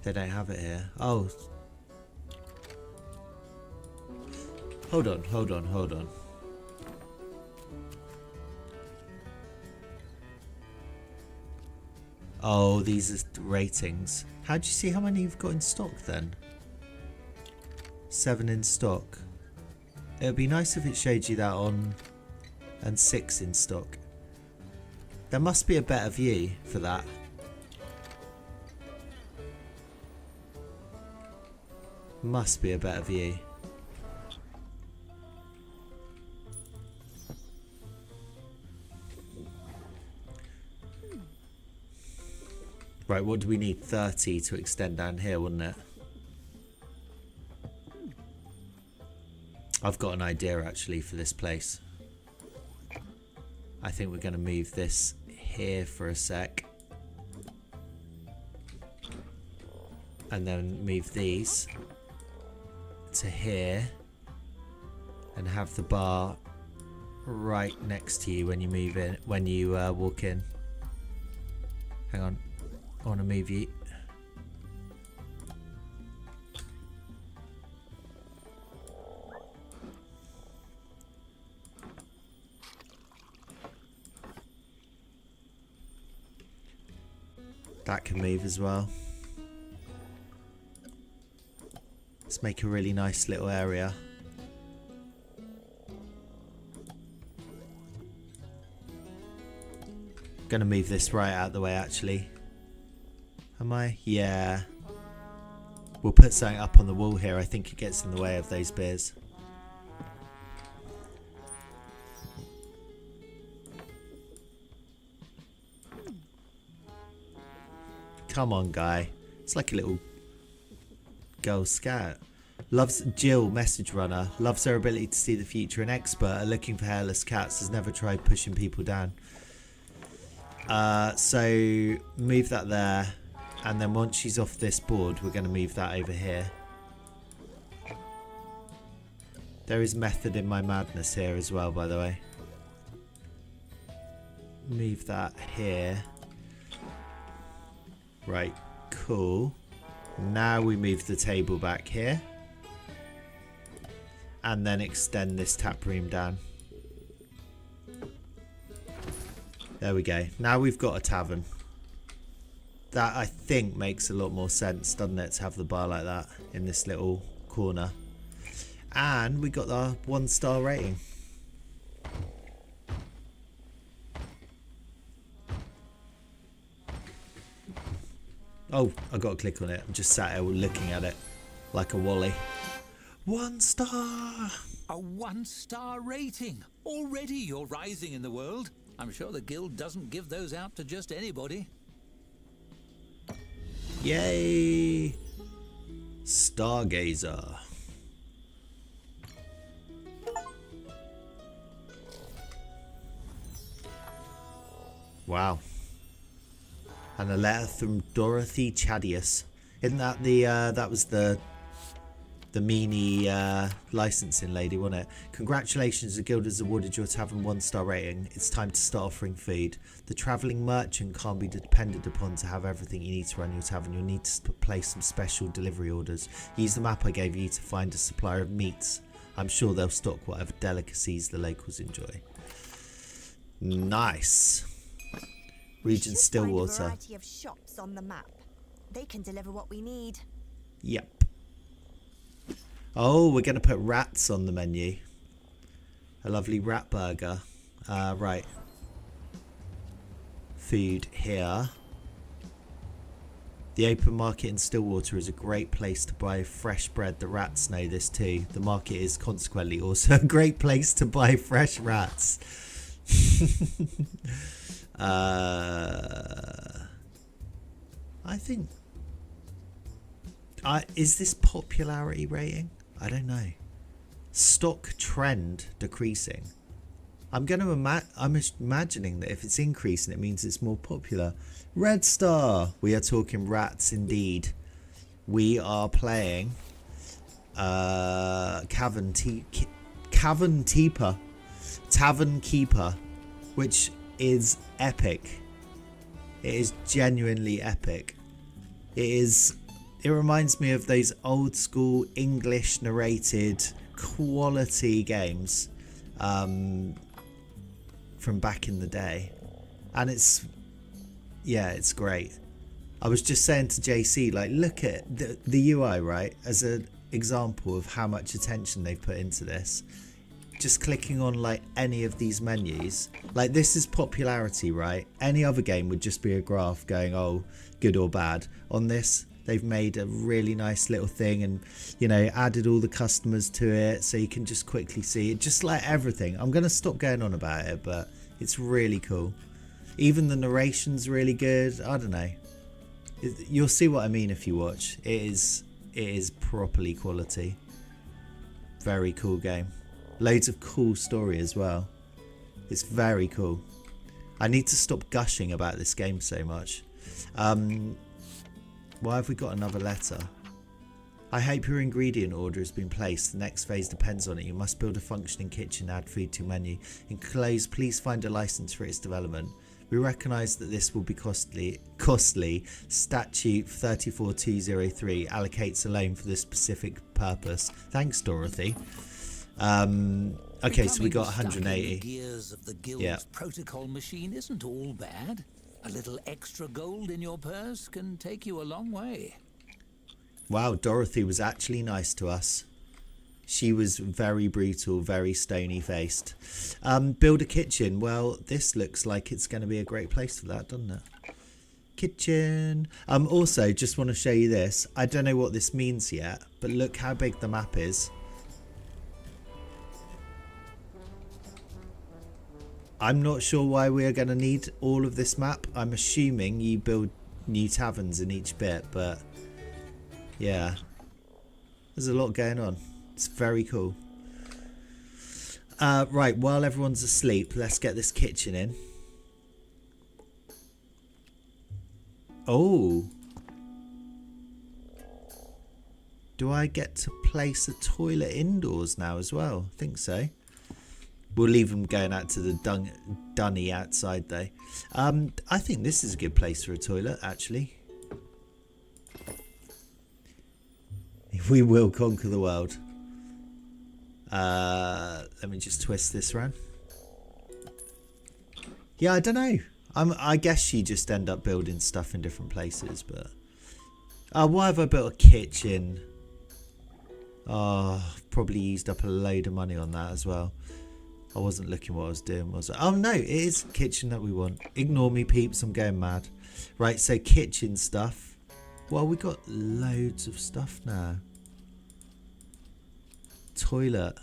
They don't have it here. Oh. Hold on, hold on, hold on. Oh, these are the ratings. How do you see how many you've got in stock then? 7 in stock. It would be nice if it showed you that on... and 6 in stock. There must be a better view for that. Must be a better view. Right, what do we need? 30 to extend down here, wouldn't it? I've got an idea actually for this place. I think we're going to move this here for a sec. And then move these to here. And have the bar right next to you when you move in, when you walk in. Hang on. I want to move you. That can move as well. Let's make a really nice little area. Gonna move this right out of the way actually. Am I? Yeah. We'll put something up on the wall here. I think it gets in the way of those beers. Come on, guy. It's like a little Girl Scout. Loves Jill, message runner. Loves her ability to see the future. An expert at looking for hairless cats. Has never tried pushing people down. So move that there. And then once she's off this board, we're going to move that over here. There is method in my madness here as well, by the way. Move that here. Right, cool. Now we move the table back here. And then extend this tap room down. There we go. Now we've got a tavern. That, I think, makes a lot more sense, doesn't it, to have the bar like that in this little corner. And we got our 1-star rating. Oh, I got to click on it. I'm just sat here looking at it like a wally. 1 star! A 1-star rating. Already you're rising in the world. I'm sure the guild doesn't give those out to just anybody. Yay! Stargazer. Wow. And a letter from Dorothy Chadius. Isn't that the that was the meanie licensing lady, wasn't it? Congratulations, the guild has awarded your tavern 1-star rating. It's time to start offering food. The travelling merchant can't be depended upon to have everything you need to run your tavern. You'll need to place some special delivery orders. Use the map I gave you to find a supplier of meats. I'm sure they'll stock whatever delicacies the locals enjoy. Nice. Region Find a Stillwater. variety of shops on the map. They can deliver what we need. Yep. Oh, we're going to put rats on the menu. A lovely rat burger. Right. Food here. The open market in Stillwater is a great place to buy fresh bread. The rats know this too. The market is consequently also a great place to buy fresh rats. I think... is this popularity rating? I don't know. Stock trend decreasing. I'm imagining that if it's increasing, it means it's more popular. Red Star. We are talking rats indeed. We are playing Tavern Keeper, which is epic. It is genuinely epic. It reminds me of those old school English narrated quality games from back in the day, and it's great. I was just saying to JC, like, look at the UI, right, as an example of how much attention they've put into this. Just clicking on like any of these menus, like this is popularity, right? Any other game would just be a graph going, oh, good or bad. On this, they've made a really nice little thing and, you know, added all the customers to it so you can just quickly see it. Just like everything. I'm going to stop going on about it, but it's really cool. Even the narration's really good. I don't know. You'll see what I mean if you watch. It is properly quality. Very cool game. Loads of cool story as well. It's very cool. I need to stop gushing about this game so much. Why have we got another letter? I hope your ingredient order has been placed. The next phase depends on it. You must build a functioning kitchen, add food to your menu. Enclosed, please find a license for its development. We recognise that this will be costly. Statute 34203 allocates a loan for this specific purpose. Thanks, Dorothy. Okay, so we got 180. Gears of the guild's protocol machine isn't all bad. A little extra gold in your purse can take you a long way. Wow, Dorothy was actually nice to us. She was very brutal, very stony-faced. Build a kitchen. Well, this looks like it's going to be a great place for that, doesn't it? Kitchen. Also, just want to show you this. I don't know what this means yet, but look how big the map is. I'm not sure why we are going to need all of this map. I'm assuming you build new taverns in each bit, but yeah, there's a lot going on. It's very cool. Right, while everyone's asleep, let's get this kitchen in. Oh. Do I get to place a toilet indoors now as well? I think so. We'll leave them going out to the dunny outside though. I think this is a good place for a toilet, actually. We will conquer the world. Let me just twist this around. Yeah, I don't know. I guess you just end up building stuff in different places, but... why have I built a kitchen? Oh, I've probably used up a load of money on that as well. I wasn't looking what I was doing, was I? Oh no, it is kitchen that we want. Ignore me, peeps, I'm going mad. Right, so kitchen stuff. Well, we got loads of stuff now. Toilet.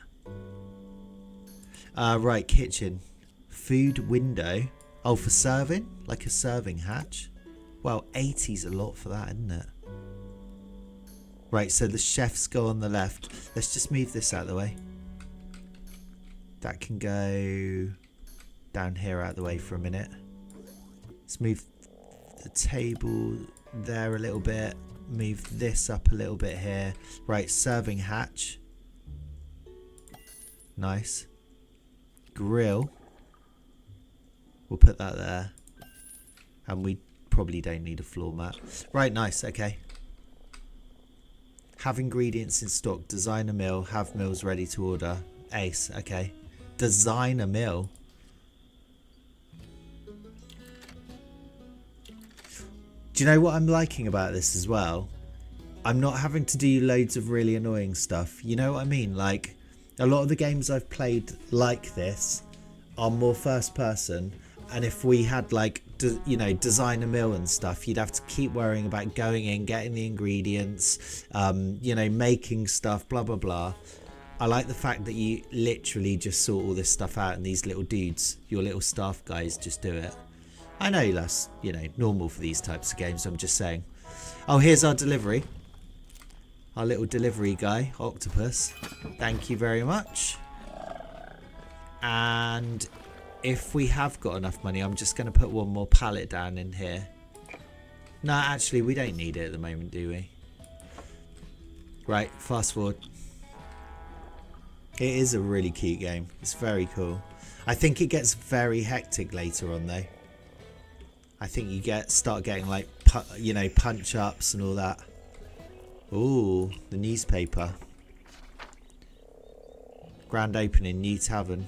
Right, kitchen. Food window. Oh, for serving? Like a serving hatch? Well, 80's a lot for that, isn't it? Right, so the chefs go on the left. Let's just move this out of the way. That can go down here out of the way for a minute. Let's move the table there a little bit. Move this up a little bit here. Right, serving hatch. Nice. Grill. We'll put that there. And we probably don't need a floor mat. Right, nice, okay. Have ingredients in stock. Design a meal. Have meals ready to order. Ace, okay. Design a meal. Do you know what I'm liking about this as well? I'm not having to do loads of really annoying stuff. You know what I mean? Like, a lot of the games I've played like this are more first person. And if we had like, you know, design a meal and stuff, you'd have to keep worrying about going in, getting the ingredients, you know, making stuff, blah, blah, blah. I like the fact that you literally just sort all this stuff out and these little dudes, your little staff guys, just do it. I know that's, you know, normal for these types of games. I'm just saying. Oh, here's our delivery. Our little delivery guy, Octopus. Thank you very much. And if we have got enough money, I'm just going to put one more pallet down in here. No, actually, we don't need it at the moment, do we? Right, fast forward. It is a really cute game. It's very cool. I think it gets very hectic later on, though. I think you start getting like, you know, punch ups and all that. Ooh, the newspaper. Grand opening, new tavern.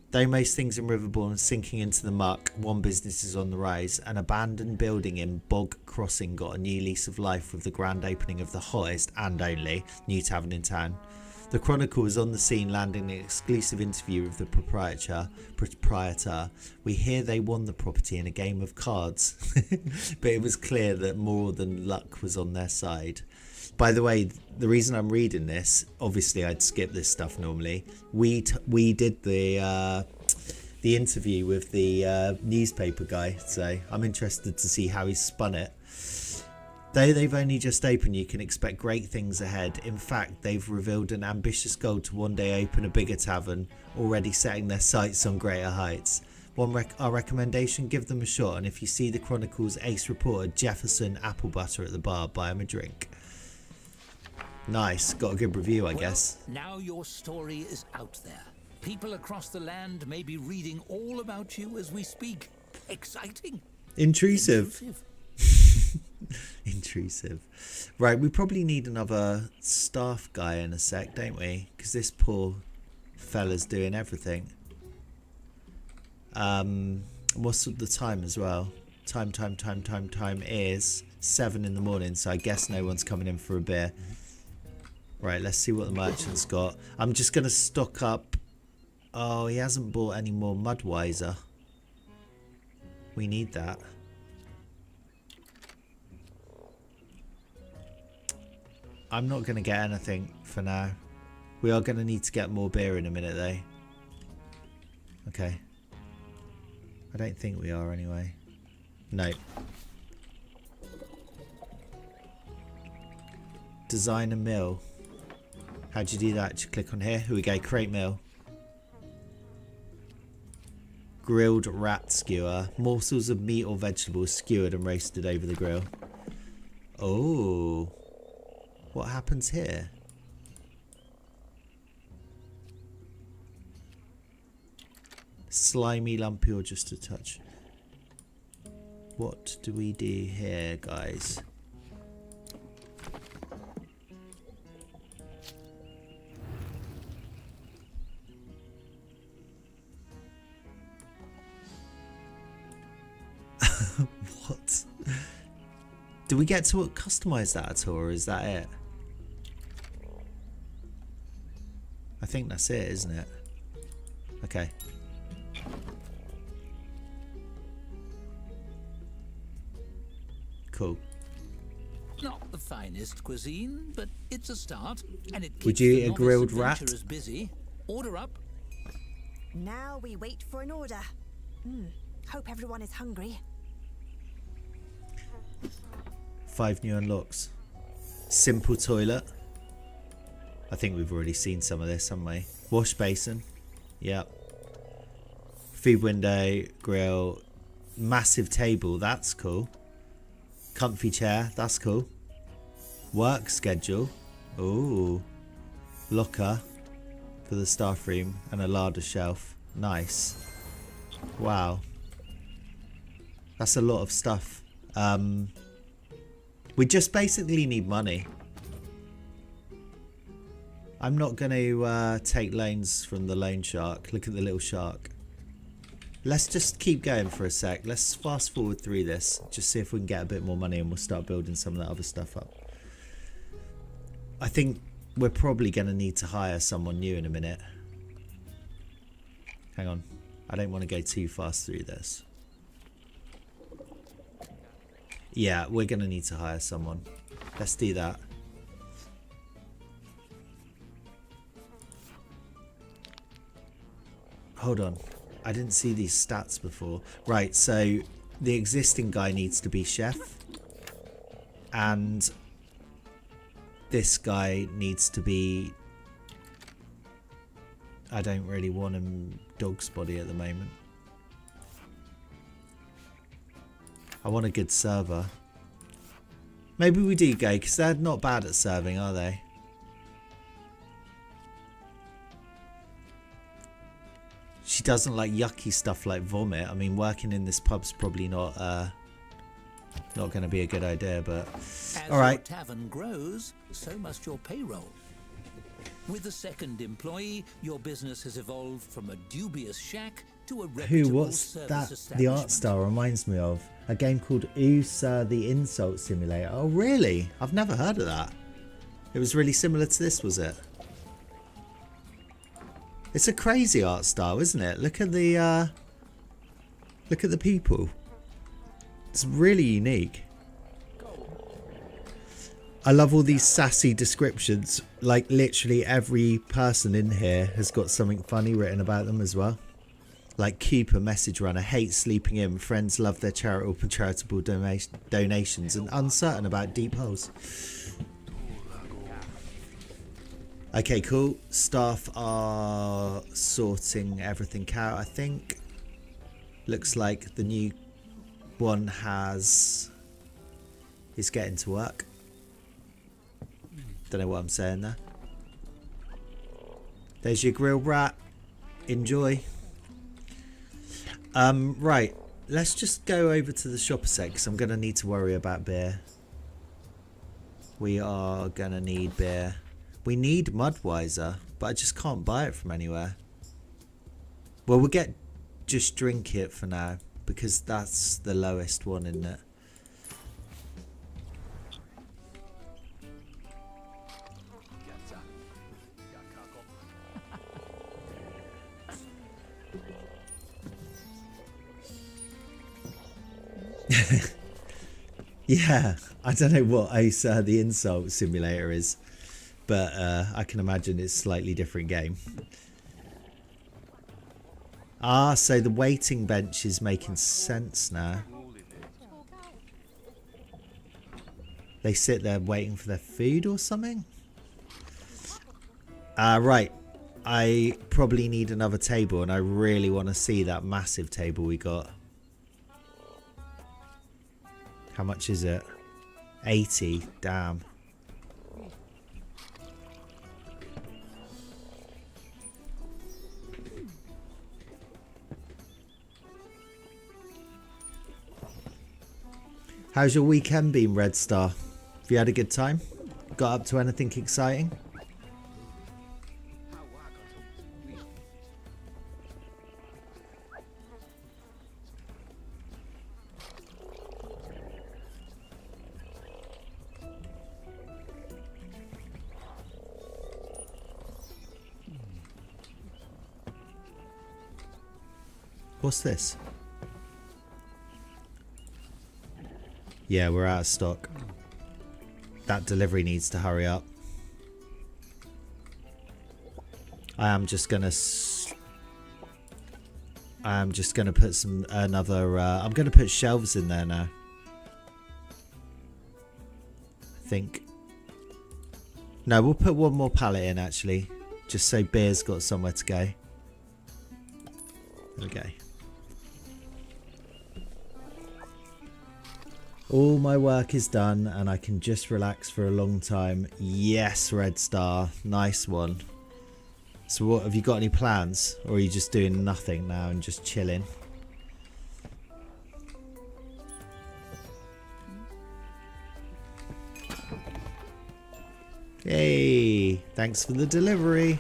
Though most things in Riverbourne are sinking into the muck, one business is on the rise. An abandoned building in Bog Crossing got a new lease of life with the grand opening of the hottest and only new tavern in town. The Chronicle was on the scene, landing an exclusive interview with the proprietor. We hear they won the property in a game of cards, but it was clear that more than luck was on their side. By the way, the reason I'm reading this, obviously I'd skip this stuff normally. We did the interview with the newspaper guy, so I'm interested to see how he spun it. Though they've only just opened, you can expect great things ahead. In fact, they've revealed an ambitious goal to one day open a bigger tavern, already setting their sights on greater heights. Our recommendation, give them a shot, and if you see the Chronicle's ace reporter Jefferson Apple Butter at the bar, buy him a drink. Nice, got a good review, I guess. Now your story is out there. People across the land may be reading all about you as we speak. Exciting. Intrusive. Intrusive. Right, we probably need another staff guy in a sec, don't we? Because this poor fella's doing everything. What's the time as well? Time is 7 in the morning, so I guess no one's coming in for a beer. Right, let's see what the merchant's got. I'm just going to stock up. Oh, he hasn't bought any more Mudweiser. We need that. I'm not going to get anything for now. We are going to need to get more beer in a minute, though. Okay. I don't think we are, anyway. No. Design a meal. How'd you do that? Just click on here. Here we go. Create meal. Grilled rat skewer. Morsels of meat or vegetables skewered and roasted over the grill. Oh. What happens here? Slimy, lumpy, or just a touch? What do we do here, guys? What? Do we get to customize that at all, or is that it? I think that's it, isn't it? Okay. Cool. Not the finest cuisine, but it's a start, and it keeps Would you the eat a novice grilled rat? adventurers busy. Order up. Now we wait for an order. Hope everyone is hungry. 5 new unlocks. Simple toilet. I think we've already seen some of this, haven't we? Wash basin. Yep. Food window, grill. Massive table. That's cool. Comfy chair. That's cool. Work schedule. Ooh. Locker for the staff room and a larder shelf. Nice. Wow. That's a lot of stuff. We just basically need money. I'm not going to take loans from the loan shark. Look at the little shark. Let's just keep going for a sec. Let's fast forward through this. Just see if we can get a bit more money and we'll start building some of that other stuff up. I think we're probably going to need to hire someone new in a minute. Hang on. I don't want to go too fast through this. Yeah, we're going to need to hire someone. Let's do that. Hold on. I didn't see these stats before. Right, so the existing guy needs to be chef. And this guy needs to be... I don't really want him dog's body at the moment. I want a good server. Maybe we do go, because they're not bad at serving, are they? She doesn't like yucky stuff like vomit. I mean, working in this pub's probably not going to be a good idea, but... As all right. your tavern grows, so must your payroll. With the second employee, your business has evolved from a dubious shack to a reputable What's service that? The establishment. art style reminds me of a game called Ooh Sir the Insult Simulator. Oh, really? I've never heard of that. It was really similar to this, was it? It's a crazy art style, isn't it? Look at the people. It's really unique. I love all these sassy descriptions. Like literally every person in here has got something funny written about them as well. Like Cooper, message runner, hates sleeping in. Friends love their charitable donations and uncertain about deep holes. Okay, cool. Staff are sorting everything out, I think. Looks like the new one is getting to work. Don't know what I'm saying there. There's your grill rat. Enjoy. Right. Let's just go over to the shop a sec, because I'm going to need to worry about beer. We are going to need beer. We need Mudweiser, but I just can't buy it from anywhere. Well, we'll get just drink it for now, because that's the lowest one, isn't it? Yeah, I don't know what Ace the Insult Simulator is, but I can imagine it's a slightly different game. Ah, so the waiting bench is making sense now. They sit there waiting for their food or something? Right. I probably need another table, and I really want to see that massive table we got. How much is it? 80. Damn. How's your weekend been, Red Star? Have you had a good time? Got up to anything exciting? What's this? Yeah, we're out of stock. That delivery needs to hurry up. I am just gonna put some another. I'm gonna put shelves in there now. I think. No, we'll put one more pallet in actually, just so beer's got somewhere to go. There we go. All my work is done and I can just relax for a long time. Yes, Red Star. Nice one. So what, have you got any plans? Or are you just doing nothing now and just chilling? Yay! Thanks for the delivery.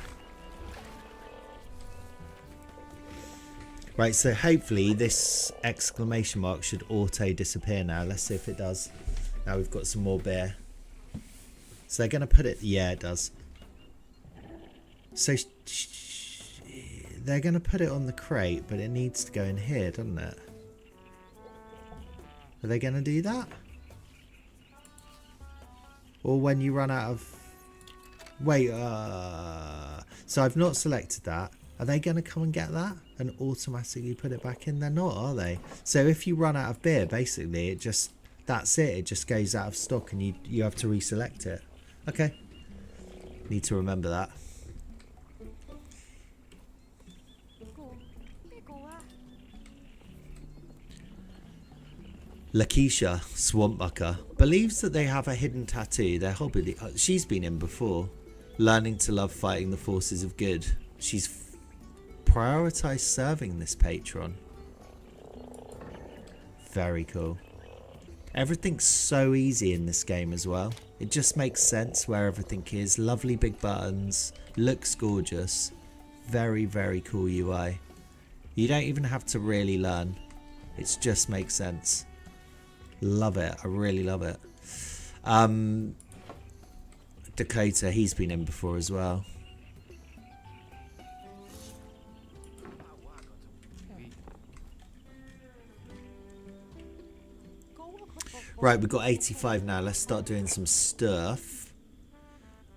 Right, so hopefully this exclamation mark should auto disappear now. Let's see if it does. Now we've got some more beer. So they're going to put it... Yeah, it does. So they're going to put it on the crate, but it needs to go in here, doesn't it? Are they going to do that? Or when you run out of... Wait, so I've not selected that. Are they going to come and get that and automatically put it back in? They're not, are they? So if you run out of beer, basically, it just... That's it. It just goes out of stock and you have to reselect it. Okay. Need to remember that. Lakeisha, Swampbucker, believes that they have a hidden tattoo. Their hobby, she's been in before, learning to love fighting the forces of good. She's prioritized serving this patron. Very cool. Everything's so easy in this game as well. It just makes sense where everything is. Lovely big buttons, looks gorgeous. Very, very cool UI. You don't even have to really learn. It just makes sense. Love it. I really love it. Dakota, he's been in before as well. Right, we've got 85 now. Let's start doing some stuff.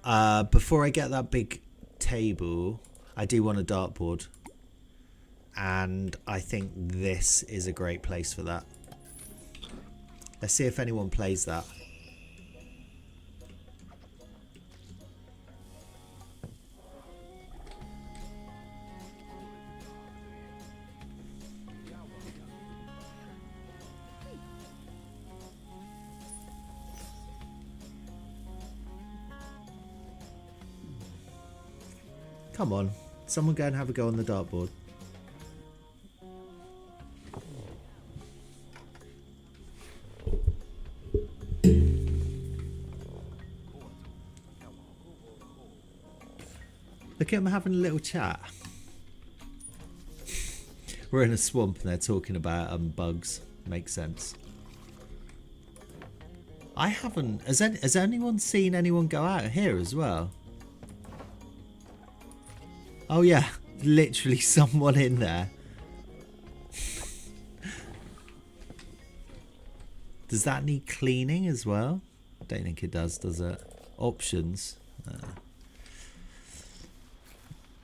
Before I get that big table, I do want a dartboard. And I think this is a great place for that. Let's see if anyone plays that. Come on, someone go and have a go on the dartboard. Look at them having a little chat. We're in a swamp and they're talking about bugs. Makes sense. I haven't... Has anyone seen anyone go out here as well? Oh yeah, literally someone in there. Does that need cleaning as well? I don't think it does it? Options.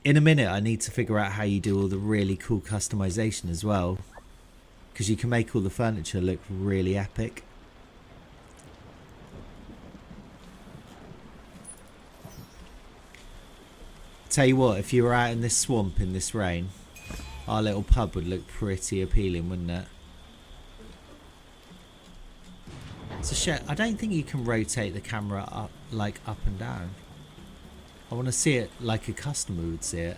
In a minute, I need to figure out how you do all the really cool customization as well. Because you can make all the furniture look really epic. Tell you what, if you were out in this swamp in this rain, our little pub would look pretty appealing, wouldn't it? It's a shame. I don't think you can rotate the camera up, like up and down. I want to see it like a customer would see it.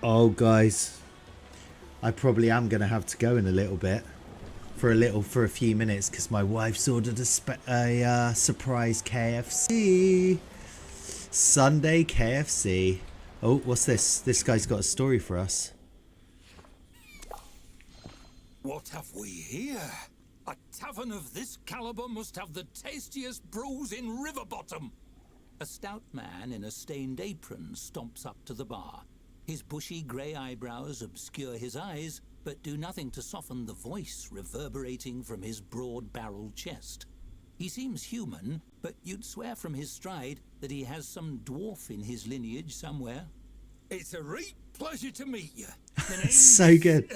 Oh, guys, I probably am going to have to go in a little bit. For a few minutes, because my wife's ordered a surprise KFC. Sunday KFC. Oh, what's this? This guy's got a story for us. What have we here? A tavern of this caliber must have the tastiest brews in Riverbottom. A stout man in a stained apron stomps up to the bar. His bushy grey eyebrows obscure his eyes, but do nothing to soften the voice reverberating from his broad-barreled chest. He seems human, but you'd swear from his stride that he has some dwarf in his lineage somewhere. It's a real pleasure to meet you. So good.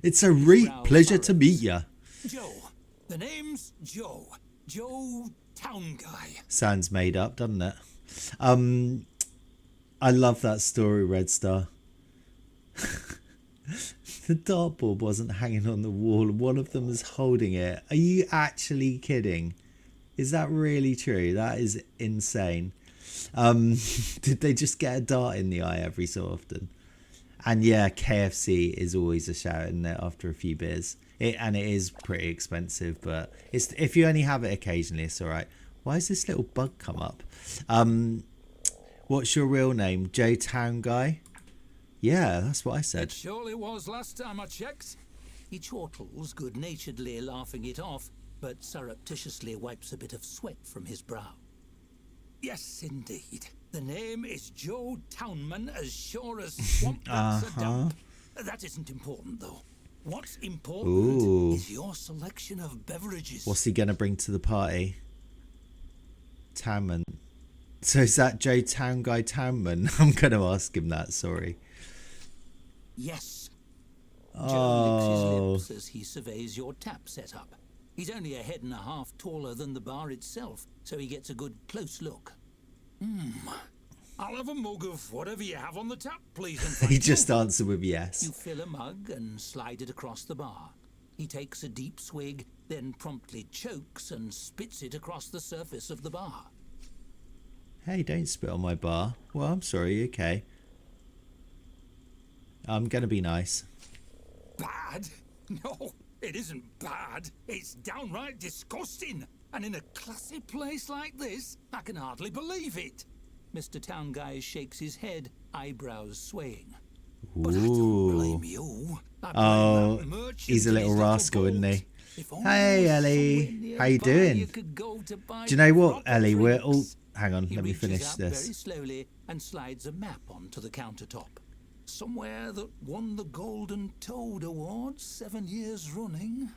It's a real pleasure to meet you. Joe. The name's Joe. Joe Town Guy. Sounds made up, doesn't it? I love that story, Red Star. The dartboard wasn't hanging on the wall. One of them was holding it. Are you actually kidding? Is that really true? That is insane. Did they just get a dart in the eye every so often? And yeah, KFC is always a shout, isn't it, after a few beers? And it is pretty expensive, but it's if you only have it occasionally, it's all right. Why has this little bug come up? What's your real name? Joe Town Guy? Yeah, that's what I said. It surely was last time I checked. He chortles good-naturedly, laughing it off, but surreptitiously wipes a bit of sweat from his brow. Yes, indeed. The name is Joe Townman, as sure as swamp rats are damp. That isn't important, though. What's important is your selection of beverages. What's he going to bring to the party? Townman. So is that Joe Town Guy Townman? I'm going to ask him that, sorry. Yes. Joe licks his lips as he surveys your tap setup. He's only a head and a half taller than the bar itself, so he gets a good close look. I'll have a mug of whatever you have on the tap, please. He just answered with yes. You fill a mug and slide it across the bar. He takes a deep swig, then promptly chokes and spits it across the surface of the bar. Hey, don't spit on my bar. Well, I'm sorry, okay. I'm going to be nice. Bad? No, it isn't bad. It's downright disgusting. And in a classy place like this, I can hardly believe it. Mr. Town Guy shakes his head, eyebrows swaying. But I don't blame you. He's a little rascal, isn't he? Hey, Ellie. How you doing? Do you know what, Ellie? We're all... Hang on, let me finish this. Very slowly and slides a map onto the countertop. Somewhere that won the Golden Toad Award 7 years running.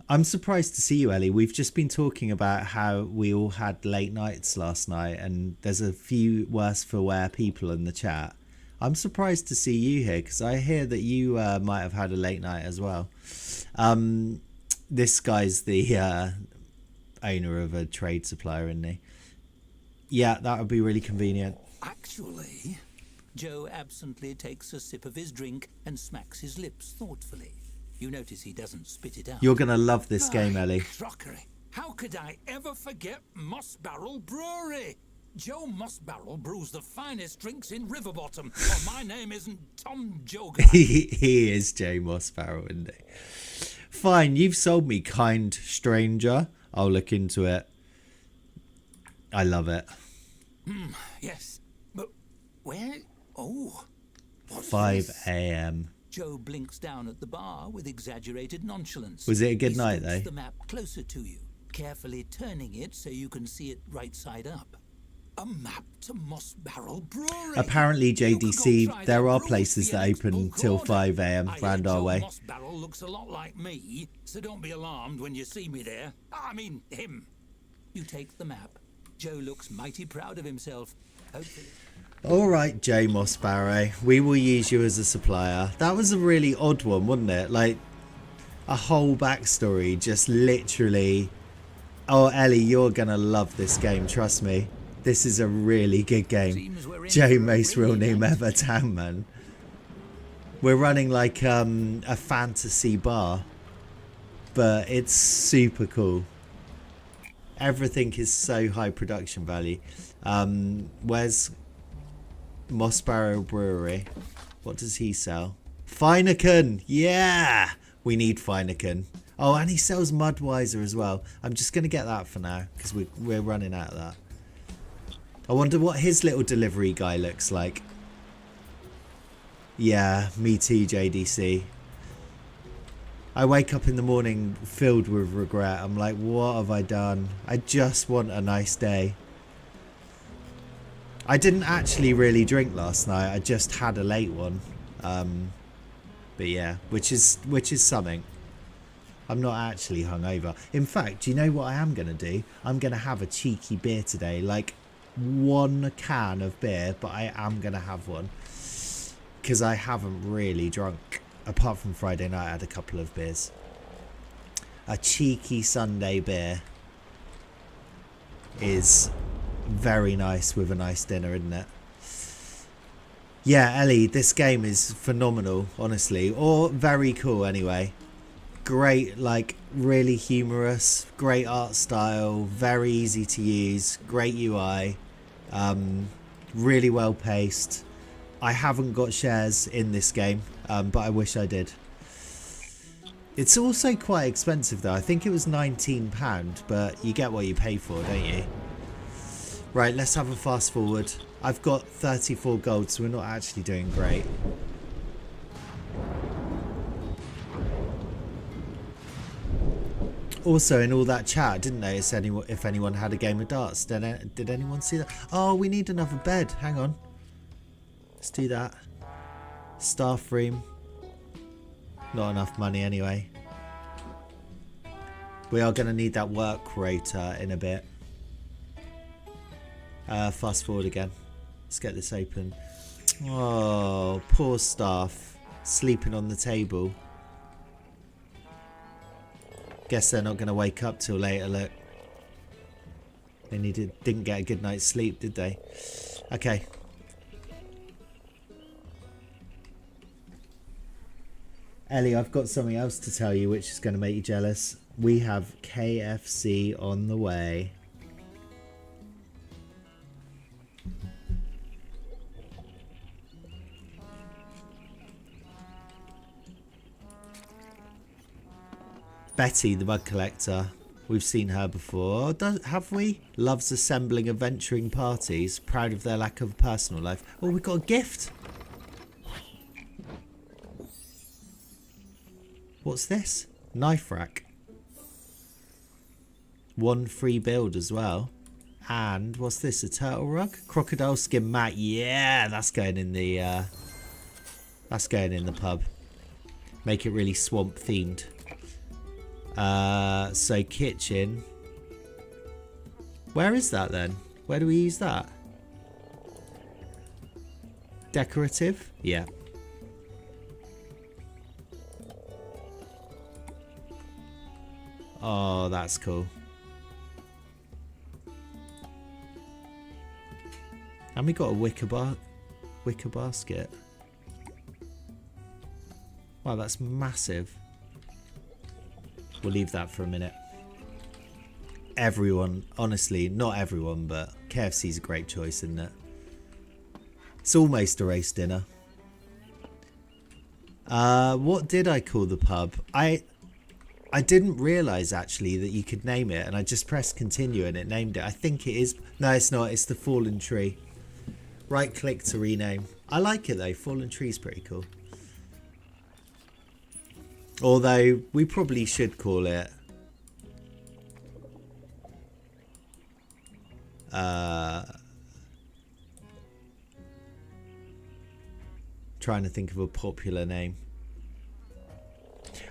I'm surprised to see you, Ellie. We've just been talking about how we all had late nights last night, and there's a few worse for wear people in the chat. I'm surprised to see you here, because I hear that you might have had a late night as well. This guy's the owner of a trade supplier, isn't he? Yeah, that would be really convenient. Actually, Joe absently takes a sip of his drink and smacks his lips thoughtfully. You notice he doesn't spit it out. You're going to love this game, Ellie. Crockery. How could I ever forget Moss Barrel Brewery? Joe Moss Barrel brews the finest drinks in Riverbottom. Or my name isn't Tom Joga. He is Joe Moss Barrel, isn't he? Fine, you've sold me, kind stranger. I'll look into it. I love it. Yes, but where? Oh, 5 a.m. Joe blinks down at the bar with exaggerated nonchalance. Was it a good night, though? He the map closer to you, carefully turning it so you can see it right side up. A map to Moss Barrel Brewery. Apparently, JDC, there are places that open till 5 a.m. round our way. Moss Barrel looks a lot like me, so don't be alarmed when you see me there. I mean, him. You take the map. Joe looks mighty proud of himself. Hopefully. All right, Joe Moss Barrow, we will use you as a supplier. That was a really odd one, wasn't it? Like, a whole backstory, just literally... Oh, Ellie, you're going to love this game, trust me. This is a really good game. Joe most real name ever, Townman. We're running like a fantasy bar, but it's super cool. Everything is so high production value. Where's Moss Barrow Brewery? What does he sell? Finnegan! Yeah! We need Finnegan. Oh, and he sells Mudweiser as well. I'm just going to get that for now, because we're running out of that. I wonder what his little delivery guy looks like. Yeah, me too, JDC. I wake up in the morning filled with regret. I'm like, what have I done? I just want a nice day. I didn't actually really drink last night. I just had a late one. But yeah, which is something. I'm not actually hungover. In fact, do you know what I am going to do? I'm going to have a cheeky beer today. Like 1 can of beer, but I am going to have one. Because I haven't really drunk. Apart from Friday night, I had a couple of beers. A cheeky Sunday beer is very nice with a nice dinner, isn't it? Yeah, Ellie, this game is phenomenal, honestly. Or very cool, anyway. Great, like, really humorous. Great art style. Very easy to use. Great UI. Really well paced. I haven't got shares in this game, but I wish I did. It's also quite expensive, though. I think it was £19, but you get what you pay for, don't you? Right, let's have a fast forward. I've got 34 gold, so we're not actually doing great. Also, in all that chat, I didn't notice if anyone had a game of darts. Did anyone see that? Oh, we need another bed. Hang on. Let's do that. Staff room. Not enough money anyway. We are going to need that work rota in a bit. Fast forward again. Let's get this open. Oh, poor staff. Sleeping on the table. Guess they're not going to wake up till later, look. They didn't get a good night's sleep, did they? Okay. Ellie, I've got something else to tell you which is going to make you jealous. We have KFC on the way. Betty, the bug collector. We've seen her before. Have we? Loves assembling adventuring parties. Proud of their lack of personal life. Oh, we got a gift. What's this? Knife rack. 1 free build as well. And what's this? A turtle rug? Crocodile skin mat. Yeah, that's going in the pub. Make it really swamp themed. So kitchen. Where is that then? Where do we use that? Decorative? Yeah. Oh, that's cool. And we got a wicker basket. Wow, that's massive. We'll leave that for a minute. Everyone, honestly, not everyone, but KFC's a great choice, isn't it? It's almost a race dinner. What did I call the pub? I didn't realise actually that you could name it, and I just pressed continue and it named it. I think it is. No, it's not. It's the Fallen Tree. Right click to rename. I like it though. Fallen Tree's pretty cool. Although we probably should call it trying to think of a popular name.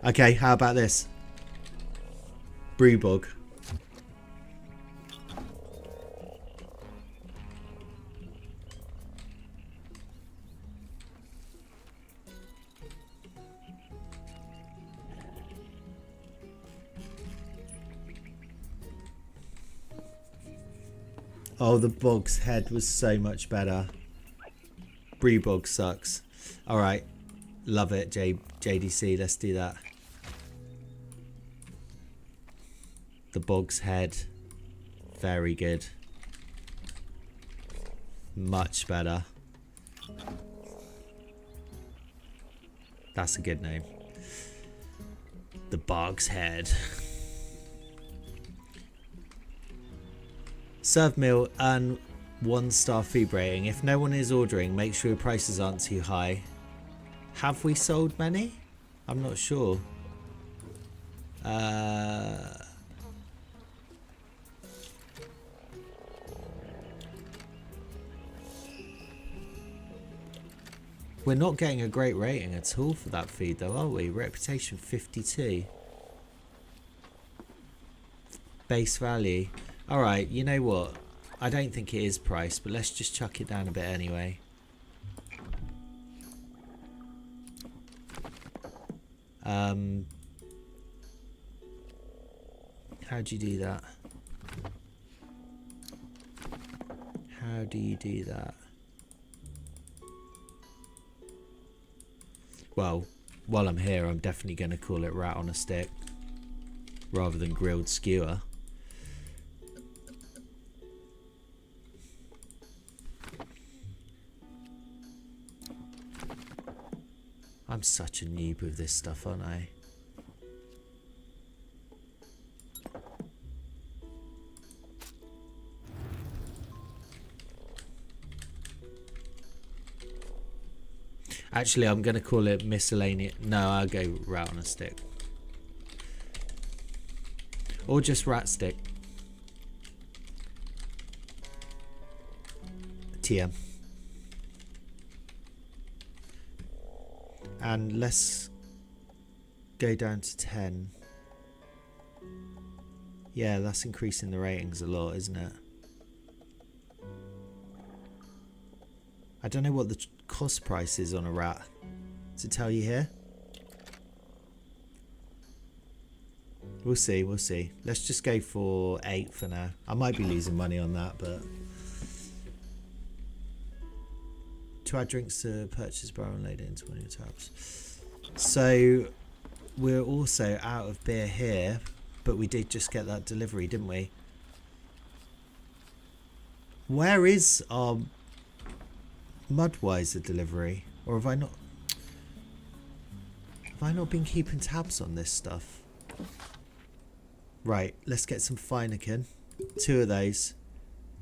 Okay, how about this? Brewbog. Oh, the Bog's Head was so much better. Brewbog sucks. Alright. Love it, JDC. Let's do that. The Bog's Head. Very good. Much better. That's a good name. The Bog's Head. Serve meal and 1-star food rating. If no one is ordering, make sure your prices aren't too high. Have we sold many? I'm not sure. We're not getting a great rating at all for that feed though, are we? Reputation 52. Base value. Alright, you know what? I don't think it is priced, but let's just chuck it down a bit anyway. How do you do that? How do you do that? Well, while I'm here, I'm definitely going to call it rat on a stick rather than grilled skewer. I'm such a noob with this stuff, aren't I? Actually, I'm going to call it miscellaneous. No, I'll go rat on a stick. Or just rat stick. TM. And let's go down to 10. Yeah, that's increasing the ratings a lot, isn't it? I don't know what the cost price is on a rat. Does it tell you here? We'll see, we'll see. Let's just go for 8 for now. I might be losing money on that, but... To add drinks to purchase barrel and load it into one of your tabs. So, we're also out of beer here, but we did just get that delivery, didn't we? Where is our Mudweiser delivery? Or have I not been keeping tabs on this stuff? Right, let's get some Feineken, 2 of those,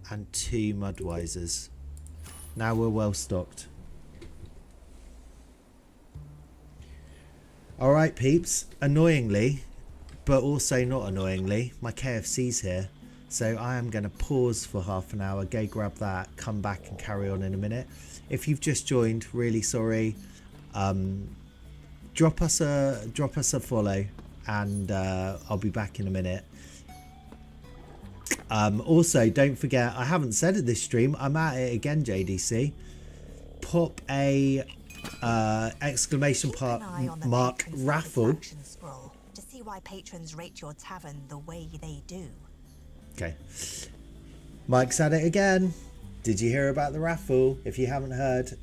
and 2 Mudweisers. Now we're well stocked. Alright peeps, annoyingly, but also not annoyingly, my KFC's here. So I am going to pause for half an hour, go grab that, come back and carry on in a minute. If you've just joined, really sorry. Drop us a follow, and I'll be back in a minute. Also, don't forget, I haven't said it this stream, I'm at it again, JDC. Pop a exclamation mark raffle to see why patrons rate your tavern the way they do. Okay, Mike's at it again. Did you hear about the raffle? If you haven't heard,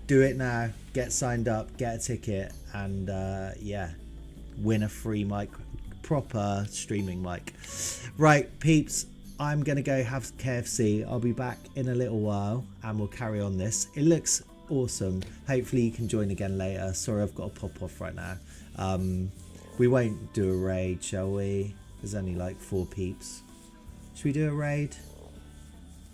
do it now. Get signed up, get a ticket, and yeah, win a free mic, proper streaming mic. Right, peeps, I'm gonna go have KFC. I'll be back in a little while, and we'll carry on this. It looks awesome. Hopefully you can join again later. Sorry, I've got to pop off right now. We won't do a raid, shall we? There's only like 4 peeps. Should we do a raid?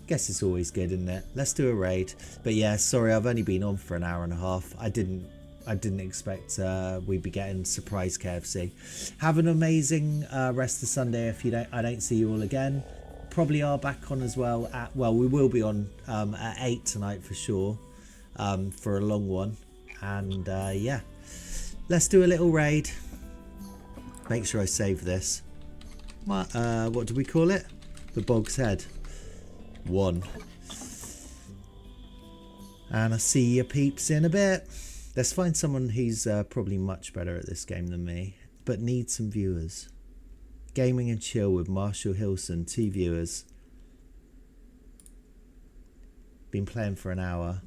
Guess it's always good, isn't it? Let's do a raid. But yeah, sorry, I've only been on for an hour and a half. I didn't expect we'd be getting surprise KFC. Have an amazing rest of Sunday. If you don't, I don't see you all again. Probably are back on as well. We will be on at 8 tonight for sure, for a long one. And yeah, let's do a little raid. Make sure I save this. What do we call it? The Bog's Head 1. And I'll see you peeps in a bit. Let's find someone who's probably much better at this game than me, but needs some viewers. Gaming and Chill with Marshall Hilson, 2 viewers. Been playing for an hour.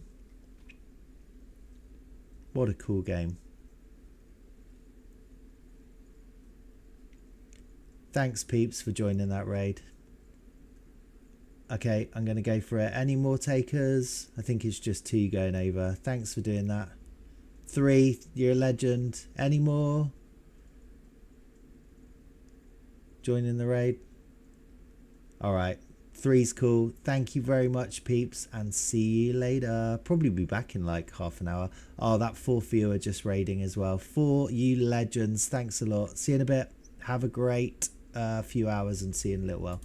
What a cool game. Thanks peeps for joining that raid. Okay, I'm going to go for it. Any more takers? I think it's just 2 going over. Thanks for doing that. 3, you're a legend. Any more? Joining the raid? Alright, 3's cool. Thank you very much, peeps, and see you later. Probably be back in like half an hour. Oh, that 4th viewer just raiding as well. 4, you legends. Thanks a lot. See you in a bit. Have a great few hours and see you in a little while.